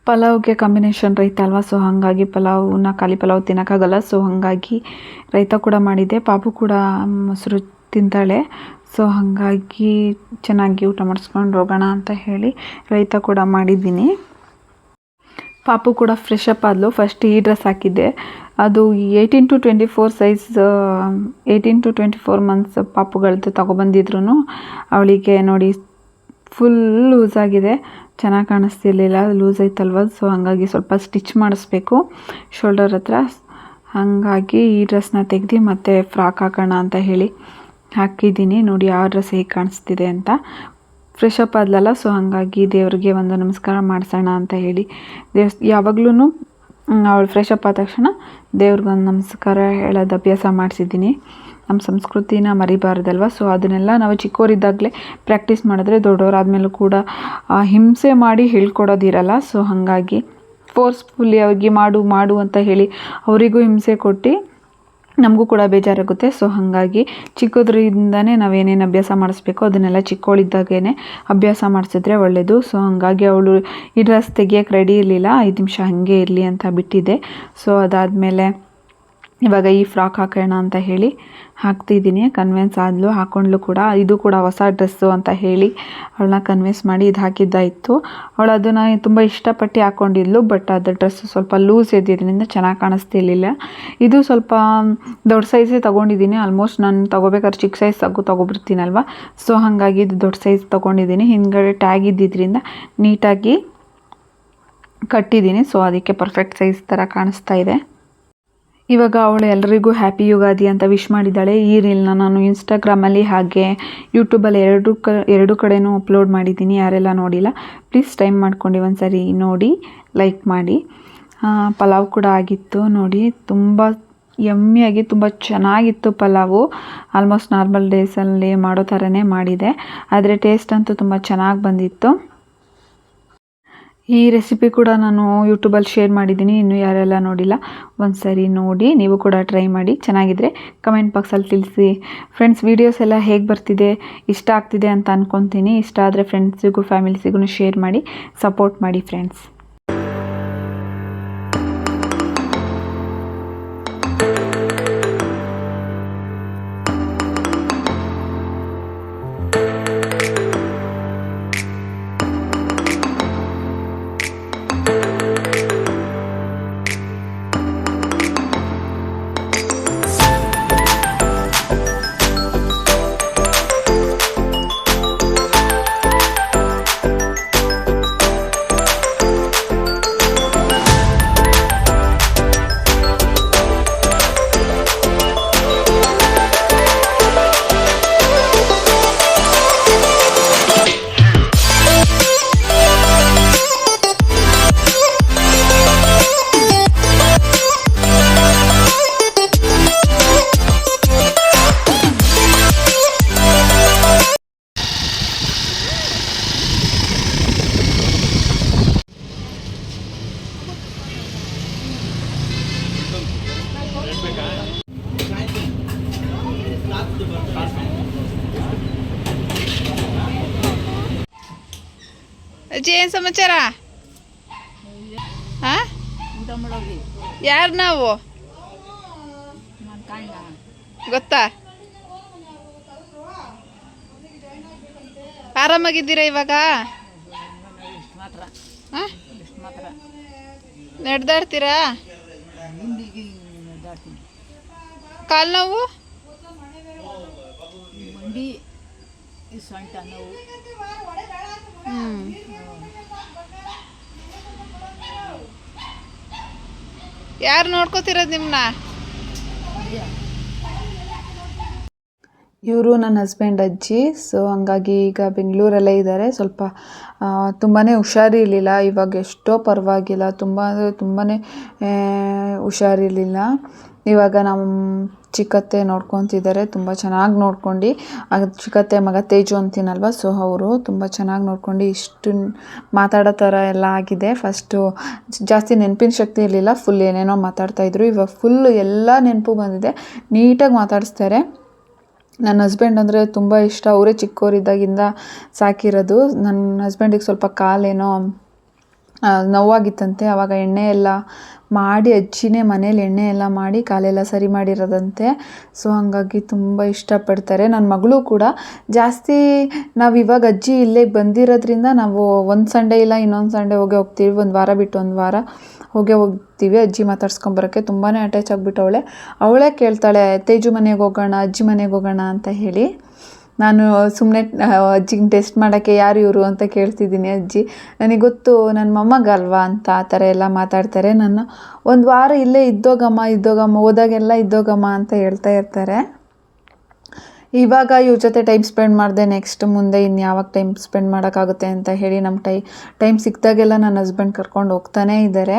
ಪಲಾವ್ಗೆ ಕಾಂಬಿನೇಷನ್ ರೈತ ಅಲ್ವಾ, ಸೊ ಹಾಗಾಗಿ ಪಲಾವ್ನ ಖಾಲಿ ಪಲಾವ್ ತಿನ್ನೋಕ್ಕಾಗಲ್ಲ. ಸೊ ಹಾಗಾಗಿ ರೈತ ಕೂಡ ಮಾಡಿದ್ದೆ. ಪಾಪು ಕೂಡ ಮೊಸರು ತಿಂತಾಳೆ, ಸೊ ಹಾಗಾಗಿ ಚೆನ್ನಾಗಿ ಊಟ ಮಾಡಿಸ್ಕೊಂಡು ಹೋಗೋಣ ಅಂತ ಹೇಳಿ ರೈತ ಕೂಡ ಮಾಡಿದ್ದೀನಿ. ಪಾಪು ಕೂಡ ಫ್ರೆಶ್ ಅಪ್ ಆದಳು. ಫಸ್ಟ್ ಈ ಡ್ರೆಸ್ ಹಾಕಿದ್ದೆ, ಅದು 18 to 24 ಸೈಜ್, 18 to 24 ಮಂತ್ಸ್ ಪಾಪುಗಳದ್ದು ತೊಗೊಬಂದಿದ್ರು. ಅವಳಿಗೆ ನೋಡಿ ಫುಲ್ ಲೂಸ್ ಆಗಿದೆ, ಚೆನ್ನಾಗಿ ಕಾಣಿಸ್ತಿರ್ಲಿಲ್ಲ, ಲೂಸ್ ಐತಲ್ವ. ಸೊ ಹಾಗಾಗಿ ಸ್ವಲ್ಪ ಸ್ಟಿಚ್ ಮಾಡಿಸ್ಬೇಕು ಶೋಲ್ಡರ್ ಹತ್ರ. ಹಾಗಾಗಿ ಈ ಡ್ರೆಸ್ನ ತೆಗೆದು ಮತ್ತೆ ಫ್ರಾಕ್ ಹಾಕೋಣ ಅಂತ ಹೇಳಿ ಹಾಕಿದ್ದೀನಿ. ನೋಡಿ ಆ ಡ್ರೆಸ್ ಹೇಗೆ ಕಾಣಿಸ್ತಿದೆ ಅಂತ. ಫ್ರೆಶ್ ಅಪ್ ಆದ್ಲಲ್ಲ, ಸೊ ಹಾಗಾಗಿ ದೇವ್ರಿಗೆ ಒಂದು ನಮಸ್ಕಾರ ಮಾಡಿಸೋಣ ಅಂತ ಹೇಳಿ ಯಾವಾಗ್ಲೂ ಅವಳು ಫ್ರೆಶ್ ಅಪ್ ಆದ ತಕ್ಷಣ ದೇವ್ರಿಗೊಂದು ನಮಸ್ಕಾರ ಹೇಳೋದು ಅಭ್ಯಾಸ ಮಾಡಿಸಿದ್ದೀನಿ. ನಮ್ಮ ಸಂಸ್ಕೃತಿನ ಮರಿಬಾರ್ದಲ್ವ. ಸೊ ಅದನ್ನೆಲ್ಲ ನಾವು ಚಿಕ್ಕವರಿದ್ದಾಗಲೇ ಪ್ರಾಕ್ಟೀಸ್ ಮಾಡಿದ್ರೆ ದೊಡ್ಡವರಾದ್ಮೇಲೂ ಕೂಡ ಹಿಂಸೆ ಮಾಡಿ ಹೇಳ್ಕೊಡೋದಿರಲ್ಲ. ಸೊ ಹಾಗಾಗಿ ಫೋರ್ಸ್ಫುಲ್ಲಿ ಅವ್ರಿಗೆ ಮಾಡು ಅಂತ ಹೇಳಿ ಅವರಿಗೂ ಹಿಂಸೆ ಕೊಟ್ಟು ನಮಗೂ ಕೂಡ ಬೇಜಾರಾಗುತ್ತೆ. ಸೊ ಹಾಗಾಗಿ ಚಿಕ್ಕದ್ರಿಂದನೇ ನಾವೇನೇನು ಅಭ್ಯಾಸ ಮಾಡಿಸ್ಬೇಕೋ ಅದನ್ನೆಲ್ಲ ಚಿಕ್ಕವಳಿದ್ದಾಗೇ ಅಭ್ಯಾಸ ಮಾಡಿಸಿದ್ರೆ ಒಳ್ಳೆಯದು. ಸೊ ಹಾಗಾಗಿ ಅವಳು ಈ ಡ್ರೆಸ್ ತೆಗಿಯೋಕ್ಕೆ ರೆಡಿ ಇರಲಿಲ್ಲ, 5 ನಿಮಿಷ ಹಾಗೆ ಇರಲಿ ಅಂತ ಬಿಟ್ಟಿದ್ದೆ. ಸೊ ಅದಾದಮೇಲೆ ಇವಾಗ ಈ ಫ್ರಾಕ್ ಹಾಕೋಣ ಅಂತ ಹೇಳಿ ಹಾಕ್ತಿದ್ದೀನಿ. ಕನ್ವಿನ್ಸ್ ಆದಳು, ಹಾಕೊಂಡ್ಲು ಕೂಡ. ಇದು ಕೂಡ ಹೊಸ ಡ್ರೆಸ್ಸು ಅಂತ ಹೇಳಿ ಅವಳನ್ನ ಕನ್ವಿನ್ಸ್ ಮಾಡಿ ಇದು ಹಾಕಿದ್ದಾಯಿತು. ಅವಳು ಅದನ್ನು ತುಂಬ ಇಷ್ಟಪಟ್ಟು ಹಾಕ್ಕೊಂಡಿದ್ಲು, ಬಟ್ ಅದು ಡ್ರೆಸ್ಸು ಸ್ವಲ್ಪ ಲೂಸ್ ಇದ್ದಿದ್ದರಿಂದ ಚೆನ್ನಾಗಿ ಕಾಣಿಸ್ತಿರ್ಲಿಲ್ಲ. ಇದು ಸ್ವಲ್ಪ ದೊಡ್ಡ ಸೈಜೇ ತೊಗೊಂಡಿದ್ದೀನಿ. ಆಲ್ಮೋಸ್ಟ್ ನಾನು ತೊಗೋಬೇಕಾದ್ರೆ ಚಿಕ್ಕ ಸೈಜ್ ತೊಗೊಬಿಡ್ತೀನಲ್ವ. ಸೊ ಹಾಗಾಗಿ ಇದು ದೊಡ್ಡ ಸೈಜ್ ತೊಗೊಂಡಿದ್ದೀನಿ. ಹಿಂದ್ಗಡೆ ಟ್ಯಾಗ್ ಇದ್ದಿದ್ದರಿಂದ ನೀಟಾಗಿ ಕಟ್ಟಿದ್ದೀನಿ. ಸೊ ಅದಕ್ಕೆ ಪರ್ಫೆಕ್ಟ್ ಸೈಜ್ ಥರ ಕಾಣಿಸ್ತಾ ಇದೆ. ಇವಾಗ ಅವಳು ಎಲ್ರಿಗೂ ಹ್ಯಾಪಿ ಯುಗಾದಿ ಅಂತ ವಿಶ್ ಮಾಡಿದ್ದಾಳೆ. ಈ ರೀಲ್ನ ನಾನು ಇನ್ಸ್ಟಾಗ್ರಾಮಲ್ಲಿ ಹಾಗೆ ಯೂಟ್ಯೂಬಲ್ಲಿ ಎರಡು ಕಡೆನೂ ಅಪ್ಲೋಡ್ ಮಾಡಿದ್ದೀನಿ. ಯಾರೆಲ್ಲ ನೋಡಿಲ್ಲ ಪ್ಲೀಸ್ ಟೈಮ್ ಮಾಡ್ಕೊಂಡು ಒಂದು ಸರಿ ನೋಡಿ, ಲೈಕ್ ಮಾಡಿ. ಪಲಾವ್ ಕೂಡ ಆಗಿತ್ತು ನೋಡಿ, ತುಂಬ ಯಮ್ಮಿಯಾಗಿ ತುಂಬ ಚೆನ್ನಾಗಿತ್ತು ಪಲಾವು. ಆಲ್ಮೋಸ್ಟ್ ನಾರ್ಮಲ್ ಡೇಸಲ್ಲಿ ಮಾಡೋ ಥರನೇ ಮಾಡಿದೆ, ಆದರೆ ಟೇಸ್ಟ್ ಅಂತೂ ತುಂಬ ಚೆನ್ನಾಗಿ ಬಂದಿತ್ತು. ಈ ರೆಸಿಪಿ ಕೂಡ ನಾನು ಯೂಟ್ಯೂಬಲ್ಲಿ ಶೇರ್ ಮಾಡಿದ್ದೀನಿ. ಇನ್ನೂ ಯಾರೆಲ್ಲ ನೋಡಿಲ್ಲ ಒಂದು ಸರಿ ನೋಡಿ, ನೀವು ಕೂಡ ಟ್ರೈ ಮಾಡಿ. ಚೆನ್ನಾಗಿದ್ದರೆ ಕಮೆಂಟ್ ಬಾಕ್ಸಲ್ಲಿ ತಿಳಿಸಿ. ಫ್ರೆಂಡ್ಸ್, ವೀಡಿಯೋಸ್ ಎಲ್ಲ ಹೇಗೆ ಬರ್ತಿದೆ, ಇಷ್ಟ ಆಗ್ತಿದೆ ಅಂತ ಅಂದ್ಕೊತೀನಿ. ಇಷ್ಟ ಆದರೆ ಫ್ರೆಂಡ್ಸಿಗೂ ಫ್ಯಾಮಿಲಿಸಿಗೂ ಶೇರ್ ಮಾಡಿ, ಸಪೋರ್ಟ್ ಮಾಡಿ ಫ್ರೆಂಡ್ಸ್. ಅಜ್ಜಿ, ಏನು ಸಮಾಚಾರ? ಯಾರು ನಾವು ಗೊತ್ತಾ? ಆರಾಮಾಗಿದ್ದೀರಾ ಇವಾಗ? ನಡೆದಾಡ್ತೀರಾ? ಕಾಲು ನೋವು? ಯಾರು ನೋಡ್ಕೋತಿರೋದು ನಿಮ್ಮನ್ನ? ಇವರು ನನ್ನ ಹಸ್ಬೆಂಡ್ ಅಜ್ಜಿ. ಸೊ ಹಂಗಾಗಿ ಈಗ ಬೆಂಗಳೂರಲ್ಲೇ ಇದ್ದಾರೆ. ಸ್ವಲ್ಪ ತುಂಬಾ ಹುಷಾರಿರಲಿಲ್ಲ. ಇವಾಗ ಎಷ್ಟೋ ಪರವಾಗಿಲ್ಲ, ತುಂಬ ಅಂದರೆ ತುಂಬಾ ಹುಷಾರಿರಲಿಲ್ಲ. ಇವಾಗ ನಮ್ಮ ಚಿಕ್ಕತ್ತೆ ನೋಡ್ಕೊತಿದ್ದಾರೆ, ತುಂಬ ಚೆನ್ನಾಗಿ ನೋಡ್ಕೊಂಡು. ಚಿಕ್ಕತ್ತೆ ಮಗ ತೇಜು ಅಂತೀನಲ್ವ, ಸೊ ಅವರು ತುಂಬ ಚೆನ್ನಾಗಿ ನೋಡ್ಕೊಂಡು ಇಷ್ಟು ಮಾತಾಡೋ ಥರ ಎಲ್ಲ ಆಗಿದೆ. ಫಸ್ಟು ಜಾಸ್ತಿ ನೆನಪಿನ ಶಕ್ತಿ ಇರಲಿಲ್ಲ, ಫುಲ್ ಏನೇನೋ ಮಾತಾಡ್ತಾಯಿದ್ರು. ಇವಾಗ ಫುಲ್ಲು ಎಲ್ಲ ನೆನಪು ಬಂದಿದೆ, ನೀಟಾಗಿ ಮಾತಾಡಿಸ್ತಾರೆ. ನನ್ನ ಹಸ್ಬೆಂಡ್ ಅಂದರೆ ತುಂಬ ಇಷ್ಟ. ಅವರೇ ಚಿಕ್ಕವರಿದ್ದಾಗಿಂದ ಸಾಕಿರೋದು. ನನ್ನ ಹಸ್ಬೆಂಡಿಗೆ ಸ್ವಲ್ಪ ಕಾಲೇನೋ ನೋವಾಗಿತ್ತಂತೆ. ಆವಾಗ ಎಣ್ಣೆ ಎಲ್ಲ ಮಾಡಿ ಅಜ್ಜಿನೇ ಮನೇಲಿ ಎಣ್ಣೆ ಎಲ್ಲ ಮಾಡಿ ಕಾಲೆಲ್ಲ ಸರಿ ಮಾಡಿರೋದಂತೆ. ಸೊ ಹಾಗಾಗಿ ತುಂಬ ಇಷ್ಟಪಡ್ತಾರೆ. ನನ್ನ ಮಗಳು ಕೂಡ ಜಾಸ್ತಿ ನಾವು ಇವಾಗ ಅಜ್ಜಿ ಇಲ್ಲೇ ಬಂದಿರೋದ್ರಿಂದ ನಾವು ಒಂದು ಸಂಡೇ ಇಲ್ಲ ಇನ್ನೊಂದು ಸಂಡೇ ಹೋಗ್ತೀವಿ. ಒಂದು ವಾರ ಬಿಟ್ಟು ಒಂದು ವಾರ ಹೋಗ್ತೀವಿ ಅಜ್ಜಿ ಮಾತಾಡ್ಸ್ಕೊಂಬರೋಕ್ಕೆ. ತುಂಬಾ ಅಟ್ಯಾಚ್ ಆಗಿಬಿಟ್ಟವಳೆ. ಅವಳೇ ಕೇಳ್ತಾಳೆ ತೇಜು ಮನೆಗೆ ಹೋಗೋಣ, ಅಜ್ಜಿ ಮನೆಗೆ ಹೋಗೋಣ ಅಂತ ಹೇಳಿ. ನಾನು ಸುಮ್ಮನೆ ಅಜ್ಜಿಗೆ ಟೆಸ್ಟ್ ಮಾಡೋಕ್ಕೆ ಯಾರು ಇವರು ಅಂತ ಕೇಳ್ತಿದ್ದೀನಿ. ಅಜ್ಜಿ ನನಗೆ ಗೊತ್ತು ನನ್ನ ಮೊಮ್ಮಗಲ್ವಾ ಅಂತ ಆ ಥರ ಎಲ್ಲ ಮಾತಾಡ್ತಾರೆ. ನನ್ನ ಒಂದು ವಾರ ಇಲ್ಲೇ ಇದ್ದೋಗಮ್ಮ ಹೋದಾಗೆಲ್ಲ ಇದ್ದೋಗಮ್ಮ ಅಂತ ಹೇಳ್ತಾ ಇರ್ತಾರೆ. ಇವಾಗ ಇವ್ರ ಜೊತೆ ಟೈಮ್ ಸ್ಪೆಂಡ್ ಮಾಡಿದೆ, ನೆಕ್ಸ್ಟ್ ಮುಂದೆ ಇನ್ನು ಯಾವಾಗ ಟೈಮ್ ಸ್ಪೆಂಡ್ ಮಾಡೋಕ್ಕಾಗುತ್ತೆ ಅಂತ ಹೇಳಿ ನಮ್ಮ ಟೈಮ್ ಸಿಕ್ಕಿದಾಗೆಲ್ಲ ನನ್ನ ಹಸ್ಬೆಂಡ್ ಕರ್ಕೊಂಡು ಹೋಗ್ತಾನೇ ಇದ್ದಾರೆ.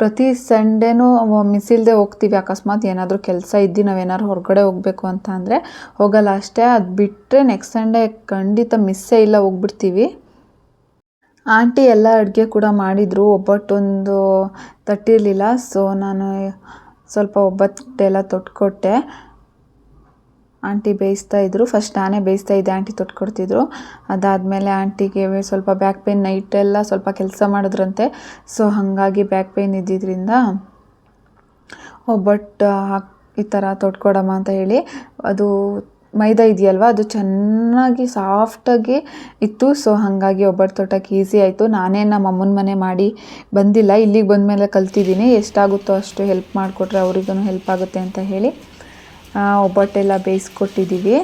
ಪ್ರತಿ ಸಂಡೇನೂ ಮಿಸ್ ಇಲ್ಲದೆ ಹೋಗ್ತೀವಿ. ಅಕಸ್ಮಾತ್ ಏನಾದರೂ ಕೆಲಸ ಇದ್ದು ನಾವೇನಾದ್ರು ಹೊರಗಡೆ ಹೋಗಬೇಕು ಅಂತ ಅಂದರೆ ಹೋಗಲ್ಲ ಅಷ್ಟೇ. ಅದು ಬಿಟ್ಟರೆ ನೆಕ್ಸ್ಟ್ ಸಂಡೇ ಖಂಡಿತ ಮಿಸ್ಸೇ ಇಲ್ಲ, ಹೋಗ್ಬಿಡ್ತೀವಿ. ಆಂಟಿ ಎಲ್ಲ ಅಡುಗೆ ಕೂಡ ಮಾಡಿದರು. ಒಬ್ಬಟ್ಟೊಂದು ತಟ್ಟಿರಲಿಲ್ಲ, ಸೊ ನಾನು ಸ್ವಲ್ಪ ಒಬ್ಬಟ್ಟೆಲ್ಲ ತೊಟ್ಕೊಟ್ಟೆ. ಆಂಟಿ ಬೇಯಿಸ್ತಾಯಿದ್ರು. ಫಸ್ಟ್ ನಾನೇ ಬೇಯಿಸ್ತಾಯಿದ್ದೆ, ಆಂಟಿ ತೊಟ್ಕೊಡ್ತಿದ್ರು. ಅದಾದಮೇಲೆ ಆಂಟಿಗೆ ಸ್ವಲ್ಪ ಬ್ಯಾಕ್ ಪೇಯ್ನ್, ನೈಟೆಲ್ಲ ಸ್ವಲ್ಪ ಕೆಲಸ ಮಾಡಿದ್ರಂತೆ. ಸೊ ಹಾಗಾಗಿ ಬ್ಯಾಕ್ ಪೇಯ್ನ್ ಇದ್ದಿದ್ದರಿಂದ ಒಬ್ಬಟ್ಟು ಈ ಥರ ತೊಟ್ಕೊಡಮ್ಮ ಅಂತ ಹೇಳಿ, ಅದು ಮೈದಾ ಇದೆಯಲ್ವ ಅದು ಚೆನ್ನಾಗಿ ಸಾಫ್ಟಾಗಿ ಇತ್ತು. ಸೊ ಹಾಗಾಗಿ ಒಬ್ಬಟ್ಟು ತೊಟ್ಟಕ್ಕೆ ಈಸಿ ಆಯಿತು. ನಾನೇ ನಮ್ಮ ಅಮ್ಮನ ಮನೆ ಮಾಡಿ ಬಂದಿಲ್ಲ, ಇಲ್ಲಿಗೆ ಬಂದಮೇಲೆ ಕಲ್ತಿದ್ದೀನಿ. ಎಷ್ಟಾಗುತ್ತೋ ಅಷ್ಟು ಹೆಲ್ಪ್ ಮಾಡಿಕೊಟ್ರೆ ಅವ್ರಿಗೂ ಹೆಲ್ಪ್ ಆಗುತ್ತೆ ಅಂತ ಹೇಳಿ ಒಬ್ಬಟ್ಟೆಲ್ಲ ಬೇಯಿಸ್ಕೊಟ್ಟಿದ್ದೀವಿ.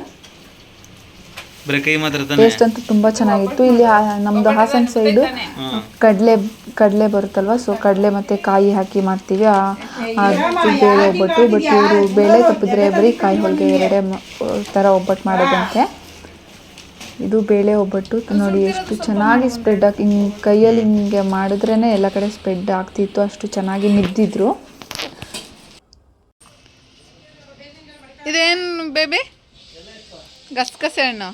ಟೇಸ್ಟ್ ಅಂತೂ ತುಂಬ ಚೆನ್ನಾಗಿತ್ತು. ಇಲ್ಲಿ ನಮ್ಮದು ಹಾಸನ ಸೈಡು ಕಡಲೆ ಬರುತ್ತಲ್ವ, ಸೊ ಕಡಲೆ ಮತ್ತು ಕಾಯಿ ಹಾಕಿ ಮಾಡ್ತೀವಿ. ಅದು ಬೇಳೆ ಒಬ್ಬಟ್ಟು. ಬಟ್ ಇವರು ಬೇಳೆ ತಪ್ಪಿದ್ರೆ ಬರೀ ಕಾಯಿ ಹೋಳಿಗೆ ಎರಡೇ ಥರ ಒಬ್ಬಟ್ಟು ಮಾಡೋದಂತೆ. ಇದು ಬೇಳೆ ಒಬ್ಬಟ್ಟು ನೋಡಿ ಎಷ್ಟು ಚೆನ್ನಾಗಿ ಸ್ಪ್ರೆಡ್ ಆಗಿ ಹಿಂಗೆ ಕೈಯಲ್ಲಿ ಹಿಂಗೆ ಮಾಡಿದ್ರೇ ಎಲ್ಲ ಕಡೆ ಸ್ಪ್ರೆಡ್ ಆಗ್ತಿತ್ತು, ಅಷ್ಟು ಚೆನ್ನಾಗಿ ಮಿದ್ದಿದ್ರು. ಇದೇನು ಬೇಬಿ? ಗಸಗಸೆ ಹಣ್ಣು.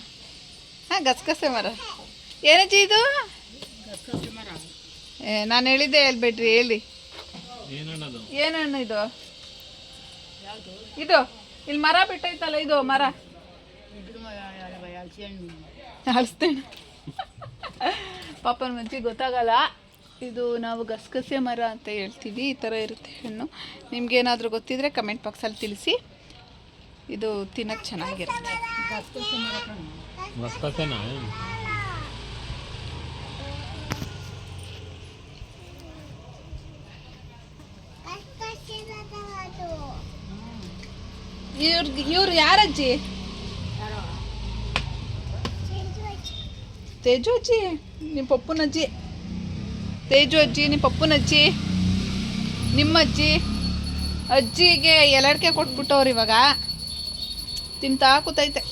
ಹಾಂ, ಗಸಗಸೆ ಮರ. ಏನಜ್ಜಿ ಇದು? ನಾನು ಹೇಳಿದ್ದೆ ಹೇಳ್ಬೇಡ್ರಿ, ಹೇಳಿ ಏನು ಹಣ್ಣು ಇದು? ಇದು ಇಲ್ಲಿ ಮರ ಬಿಟ್ಟೈತಲ್ಲ, ಇದು ಮರ ಹಳಸ್ತೇನೆ. ಪಾಪನ ಮಜ್ಜಿ ಗೊತ್ತಾಗಲ್ಲ. ಇದು ನಾವು ಗಸಗಸೆ ಮರ ಅಂತ ಹೇಳ್ತೀವಿ. ಈ ಥರ ಇರುತ್ತೆ ಹಣ್ಣು. ನಿಮ್ಗೇನಾದರೂ ಗೊತ್ತಿದ್ರೆ ಕಮೆಂಟ್ ಬಾಕ್ಸಲ್ಲಿ ತಿಳಿಸಿ. ಇದು ತಿನ್ನಕ್ಕೆ ಚೆನ್ನಾಗಿರುತ್ತೆ. ಇವ್ರು ಯಾರಜ್ಜಿ? ತೇಜು ಅಜ್ಜಿ, ನಿಮ್ಮ ಪಪ್ಪನಜ್ಜಿ. ತೇಜು ಅಜ್ಜಿ ನಿಮ್ಮ ಪಪ್ಪನಜ್ಜಿ, ನಿಮ್ಮ ಅಜ್ಜಿ. ಅಜ್ಜಿಗೆ ಎಲಡಿಕೆ ಕೊಟ್ಬಿಟ್ಟವ್ರು ಇವಾಗ ತಿಂತಾ ಕೂತೈತೆ.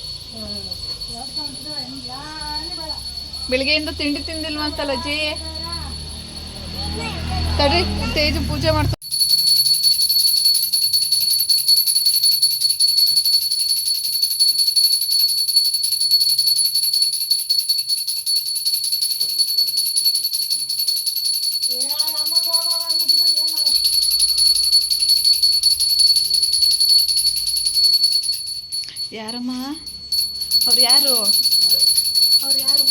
ಬೆಳಿಗ್ಗೆಯಿಂದ ತಿಂಡಿ ತಿಂದಿಲ್ವಂತಲ್ಲ ಅಜ್ಜಿ. ತಡಿ, ತೇಜು ಪೂಜೆ ಮಾಡ್ತಾ. ಯಾರಮ್ಮ ಅವ್ರು? ಯಾರು ಅವ್ರು? ಯಾರು?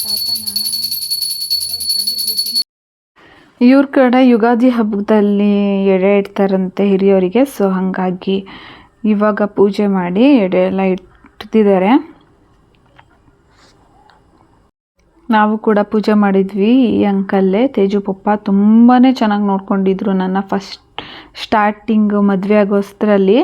ತಾತನ? ಇವ್ರ ಕಡೆ ಯುಗಾದಿ ಹಬ್ಬದಲ್ಲಿ ಎಡೆ ಇಡ್ತಾರಂತೆ ಹಿರಿಯವರಿಗೆ. ಸೊ ಹಾಗಾಗಿ ಇವಾಗ ಪೂಜೆ ಮಾಡಿ ಎಡೆ ಎಲ್ಲ ಇಟ್ಟಿದ್ದಾರೆ. ನಾವು ಕೂಡ ಪೂಜೆ ಮಾಡಿದ್ವಿ. ಈ ಅಂಕಲ್ಲೇ ತೇಜು ಪಪ್ಪ ತುಂಬಾ ಚೆನ್ನಾಗಿ ನೋಡ್ಕೊಂಡಿದ್ರು ನನ್ನ ಸ್ಟಾರ್ಟಿಂಗ್ ಮದುವೆ ಆಗೋಷ್ಟರಲ್ಲಿ.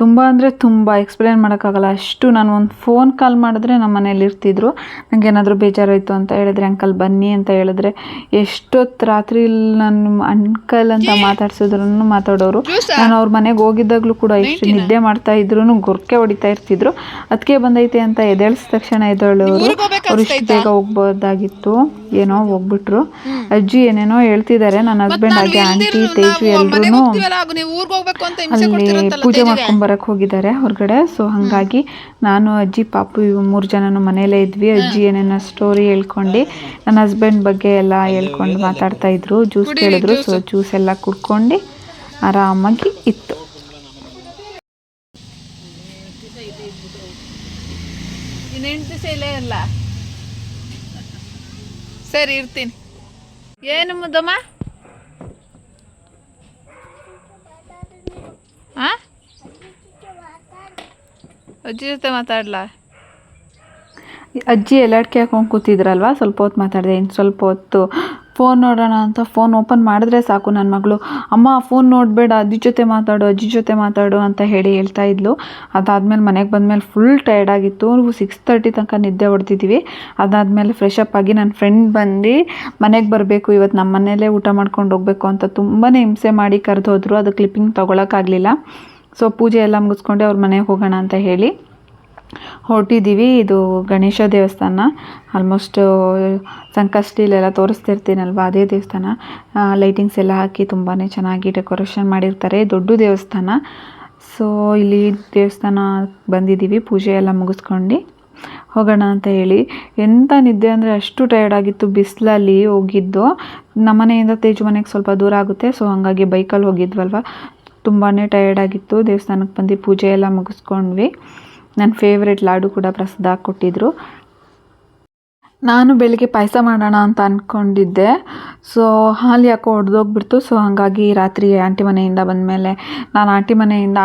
ತುಂಬ ಅಂದರೆ ತುಂಬ ಎಕ್ಸ್ಪ್ಲೇನ್ ಮಾಡೋಕ್ಕಾಗಲ್ಲ ಅಷ್ಟು. ನಾನು ಒಂದು ಫೋನ್ ಕಾಲ್ ಮಾಡಿದ್ರೆ ನಮ್ಮ ಮನೇಲಿ ಇರ್ತಿದ್ರು. ನನಗೆ ಏನಾದರೂ ಬೇಜಾರಾಯಿತು ಅಂತ ಹೇಳಿದ್ರೆ ಅಂಕಲ್ ಬನ್ನಿ ಅಂತ ಹೇಳಿದ್ರೆ ಎಷ್ಟೊತ್ತು ರಾತ್ರಿ ನಾನು ಅಂಕಲ್ ಅಂತ ಮಾತಾಡ್ಸಿದ್ರು ಮಾತಾಡೋರು. ನಾನು ಅವ್ರ ಮನೆಗೆ ಹೋಗಿದ್ದಾಗಲೂ ಕೂಡ ಎಷ್ಟು ನಿದ್ದೆ ಮಾಡ್ತಾ ಇದ್ರು ಗೊರ್ಕೆ ಹೊಡಿತಾ ಇರ್ತಿದ್ರು. ಅದಕ್ಕೆ ಬಂದೈತೆ ಅಂತ ಎದ್ದೇಳಿಸಿದ ತಕ್ಷಣ ಎದ್ದೇಳೋರು. ಅವ್ರು ಇಷ್ಟು ಬೇಗ ಹೋಗ್ಬೋದಾಗಿತ್ತು, ಏನೋ ಹೋಗ್ಬಿಟ್ರು. ಅಜ್ಜಿ ಏನೇನೋ ಹೇಳ್ತಿದ್ದಾರೆ. ನನ್ನ ಹಸ್ಬೆಂಡ್ ಹಾಗೆ ಆಂಟಿ ತೇಜು ಎಲ್ರೂ ಅಲ್ಲಿ ಪೂಜೆ ಮಾಡ್ಕೊಂಬರಕ್ಕೆ ಹೋಗಿದ್ದಾರೆ ಹೊರಗಡೆ. ಸೊ ಹಾಗಾಗಿ ನಾನು ಅಜ್ಜಿ ಪಾಪು ಇವು 3 ಜನನು ಮನೇಲೇ ಇದ್ವಿ. ಅಜ್ಜಿ ಏನೇನೋ ಸ್ಟೋರಿ ಹೇಳ್ಕೊಂಡು ನನ್ನ ಹಸ್ಬೆಂಡ್ ಬಗ್ಗೆ ಎಲ್ಲ ಹೇಳ್ಕೊಂಡು ಮಾತಾಡ್ತಾ ಇದ್ರು. ಜ್ಯೂಸ್ ಕೇಳಿದ್ರು. ಸೊ ಜ್ಯೂಸ್ ಎಲ್ಲ ಕುಡ್ಕೊಂಡು ಆರಾಮಾಗಿ ಇತ್ತು. ಸರಿ ಇರ್ತೀನಿ. ಏನು ಮುದ್ದಮ್ಮ? ಹಾಂ, ಅಜ್ಜಿ ಜೊತೆ ಮಾತಾಡ್ಲಾ? ಅಜ್ಜಿ ಎಲ್ಲಾಡ್ಕೆ ಹಾಕೊಂಡು ಕೂತಿದ್ರಲ್ವ, ಸ್ವಲ್ಪ ಹೊತ್ತು ಮಾತಾಡಿದೆ. ಇನ್ನು ಸ್ವಲ್ಪ ಹೊತ್ತು ಫೋನ್ ನೋಡೋಣ ಅಂತ ಫೋನ್ ಓಪನ್ ಮಾಡಿದ್ರೆ ಸಾಕು ನನ್ನ ಮಗಳು, ಅಮ್ಮ ಫೋನ್ ನೋಡಬೇಡ, ಅಜ್ಜಿ ಜೊತೆ ಮಾತಾಡು, ಅಜ್ಜಿ ಜೊತೆ ಮಾತಾಡು ಅಂತ ಹೇಳ್ತಾ ಇದ್ಲು. ಅದಾದಮೇಲೆ ಮನೆಗೆ ಬಂದಮೇಲೆ ಫುಲ್ ಟಯರ್ಡಾಗಿತ್ತು. 6:30 ತನಕ ನಿದ್ದೆ ಹೊಡೆದಿದ್ದೀವಿ. ಅದಾದಮೇಲೆ ಫ್ರೆಶ್ ಅಪ್ ಆಗಿ ನನ್ನ ಫ್ರೆಂಡ್ ಬಂದು ಮನೆಗೆ ಬರಬೇಕು, ಇವತ್ತು ನಮ್ಮ ಮನೆಯಲ್ಲೇ ಊಟ ಮಾಡ್ಕೊಂಡು ಹೋಗಬೇಕು ಅಂತ ತುಂಬಾ ಹಿಂಸೆ ಮಾಡಿ ಕರೆದು ಹೋದರು. ಅದು ಕ್ಲಿಪ್ಪಿಂಗ್ ತೊಗೊಳಕ್ಕಾಗಲಿಲ್ಲ. ಸೊ ಪೂಜೆ ಎಲ್ಲ ಮುಗಿಸ್ಕೊಂಡೆ ಅವ್ರ ಮನೆಗೆ ಹೋಗೋಣ ಅಂತ ಹೇಳಿ ಹೊರಟಿದ್ದೀವಿ. ಇದು ಗಣೇಶ ದೇವಸ್ಥಾನ, ಆಲ್ಮೋಸ್ಟ್ ಸಂಕಷ್ಟಿಲೆಲ್ಲ ತೋರಿಸ್ತಿರ್ತೀನಲ್ವ ಅದೇ ದೇವಸ್ಥಾನ. ಲೈಟಿಂಗ್ಸ್ ಎಲ್ಲ ಹಾಕಿ ತುಂಬಾ ಚೆನ್ನಾಗಿ ಡೆಕೋರೇಷನ್ ಮಾಡಿರ್ತಾರೆ. ದೊಡ್ಡ ದೇವಸ್ಥಾನ. ಸೊ ಇಲ್ಲಿ ದೇವಸ್ಥಾನ ಬಂದಿದ್ದೀವಿ, ಪೂಜೆ ಎಲ್ಲ ಮುಗಿಸ್ಕೊಂಡು ಹೋಗೋಣ ಅಂತ ಹೇಳಿ. ಎಂಥ ನಿದ್ದೆ ಅಂದರೆ ಅಷ್ಟು ಟಯರ್ಡಾಗಿತ್ತು. ಬಿಸಿಲಲ್ಲಿ ಹೋಗಿದ್ದು, ನಮ್ಮನೆಯಿಂದ ತೇಜು ಮನೆಗೆ ಸ್ವಲ್ಪ ದೂರ ಆಗುತ್ತೆ. ಸೊ ಹಾಗಾಗಿ ಬೈಕಲ್ಲಿ ಹೋಗಿದ್ವಲ್ವ, ತುಂಬಾ ಟಯರ್ಡಾಗಿತ್ತು. ದೇವಸ್ಥಾನಕ್ಕೆ ಬಂದು ಪೂಜೆ ಎಲ್ಲ ಮುಗಿಸ್ಕೊಂಡ್ವಿ. ನನ್ನ ಫೇವ್ರೆಟ್ ಲಾಡು ಕೂಡ ಪ್ರಸಾದ ಕೊಟ್ಟಿದ್ದರು. ನಾನು ಬೆಳಿಗ್ಗೆ ಪಾಯಸ ಮಾಡೋಣ ಅಂತ ಅಂದ್ಕೊಂಡಿದ್ದೆ. ಸೊ ಹಾಲು ಯಾಕೋ ಒಡೆದೋಗ್ಬಿಡ್ತು. ಸೊ ಹಾಗಾಗಿ ರಾತ್ರಿ ಆಂಟಿ ಮನೆಯಿಂದ ಬಂದಮೇಲೆ ನಾನು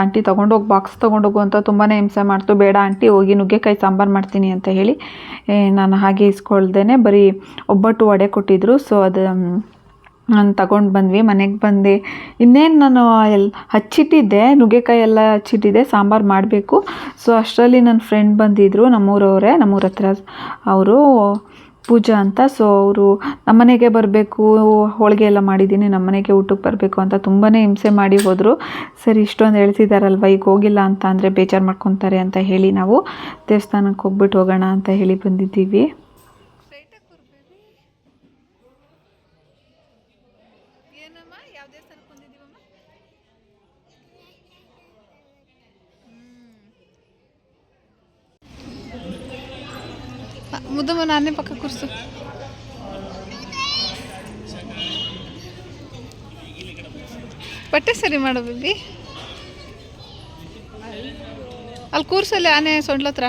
ಆಂಟಿ ತೊಗೊಂಡೋಗಿ ಬಾಕ್ಸ್ ತೊಗೊಂಡೋಗು ಅಂತ ತುಂಬಾ ಹಿಂಸೆ ಮಾಡ್ತು. ಬೇಡ ಆಂಟಿ, ಹೋಗಿ ನುಗ್ಗೆಕಾಯಿ ಸಾಂಬಾರು ಮಾಡ್ತೀನಿ ಅಂತ ಹೇಳಿ ನಾನು ಹಾಗೆ ಇಸ್ಕೊಳ್ದೇನೆ ಬರೀ ಒಬ್ಬಟ್ಟು ವಡೆ ಕೊಟ್ಟಿದ್ದರು. ಸೊ ಅದು ನಾನು ತಗೊಂಡು ಬಂದ್ವಿ. ಮನೆಗೆ ಬಂದು ಇನ್ನೇನು ನಾನು ಹಚ್ಚಿಟ್ಟಿದ್ದೆ, ನುಗ್ಗೆಕಾಯಿ ಎಲ್ಲ ಹಚ್ಚಿಟ್ಟಿದ್ದೆ, ಸಾಂಬಾರು ಮಾಡಬೇಕು. ಸೊ ಅಷ್ಟರಲ್ಲಿ ನನ್ನ ಫ್ರೆಂಡ್ ಬಂದಿದ್ದರು, ನಮ್ಮೂರ ಹತ್ರ ಅವರು, ಪೂಜಾ ಅಂತ. ಸೊ ಅವರು ನಮ್ಮನೆಗೆ ಬರಬೇಕು, ಹೋಳಿಗೆ ಎಲ್ಲ ಮಾಡಿದ್ದೀನಿ, ನಮ್ಮನೆಗೆ ಊಟಕ್ಕೆ ಬರಬೇಕು ಅಂತ ತುಂಬಾ ಹಿಂಸೆ ಮಾಡಿ ಹೋದರು. ಸರಿ ಇಷ್ಟೊಂದು ಹೇಳ್ತಿದ್ದಾರಲ್ವ, ಈಗ ಹೋಗಿಲ್ಲ ಅಂತ ಅಂದರೆ ಬೇಜಾರು ಮಾಡ್ಕೊತಾರೆ ಅಂತ ಹೇಳಿ ನಾವು ದೇವಸ್ಥಾನಕ್ಕೆ ಹೋಗ್ಬಿಟ್ಟು ಹೋಗೋಣ ಅಂತ ಹೇಳಿ ಬಂದಿದ್ದೀವಿ. ಮುದ್ದಮ್ಮ ನಾನೇ ಪಕ್ಕ ಕೂರಿಸು. ಬಟ್ಟೆ ಸರಿ ಮಾಡು ಬೇಬಿ, ಅಲ್ಲಿ ಕೂರ್ಸಲ್ಲಿ ಆನೆ ಸೊಂಡ್ಲತ್ರ.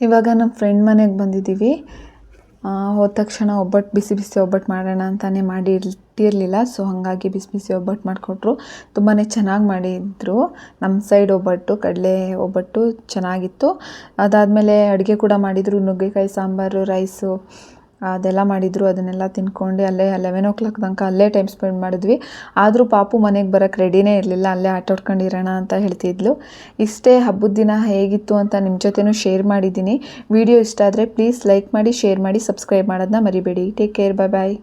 ಇವಾಗ ನಮ್ಮ ಫ್ರೆಂಡ್ ಮನೆಗೆ ಬಂದಿದ್ದೀವಿ. ಹೋದ ತಕ್ಷಣ ಬಿಸಿ ಬಿಸಿ ಒಬ್ಬಟ್ಟು ಮಾಡೋಣ ಅಂತಲೇ ಮಾಡಿಟ್ಟಿರಲಿಲ್ಲ. ಸೊ ಹಾಗಾಗಿ ಬಿಸಿ ಬಿಸಿ ಒಬ್ಬಟ್ಟು ಮಾಡಿಕೊಟ್ರು. ತುಂಬಾ ಚೆನ್ನಾಗಿ ಮಾಡಿದರು. ನಮ್ಮ ಸೈಡ್ ಒಬ್ಬಟ್ಟು, ಕಡಲೆ ಒಬ್ಬಟ್ಟು ಚೆನ್ನಾಗಿತ್ತು. ಅದಾದಮೇಲೆ ಅಡುಗೆ ಕೂಡ ಮಾಡಿದರು, ನುಗ್ಗೆಕಾಯಿ ಸಾಂಬಾರು, ರೈಸು ಅದೆಲ್ಲ ಮಾಡಿದರು. ಅದನ್ನೆಲ್ಲ ತಿನ್ಕೊಂಡು ಅಲ್ಲೇ 11 o'clock ತನಕ ಅಲ್ಲೇ ಟೈಮ್ ಸ್ಪೆಂಡ್ ಮಾಡಿದ್ವಿ. ಆದರೂ ಪಾಪು ಮನೆಗೆ ಬರೋಕ್ಕೆ ರೆಡಿನೇ ಇರಲಿಲ್ಲ, ಅಲ್ಲೇ ಆಟಾಡ್ಕೊಂಡಿರೋಣ ಅಂತ ಹೇಳ್ತಿದ್ಲು. ಇಷ್ಟೇ ಹಬ್ಬದ ದಿನ ಹೇಗಿತ್ತು ಅಂತ ನಿಮ್ಮ ಜೊತೆನೂ ಶೇರ್ ಮಾಡಿದ್ದೀನಿ. ವಿಡಿಯೋ ಇಷ್ಟ ಆದರೆ ಪ್ಲೀಸ್ ಲೈಕ್ ಮಾಡಿ, ಶೇರ್ ಮಾಡಿ, ಸಬ್ಸ್ಕ್ರೈಬ್ ಮಾಡೋದನ್ನ ಮರಿಬೇಡಿ. ಟೇಕ್ ಕೇರ್, ಬಾಯ್ ಬಾಯ್.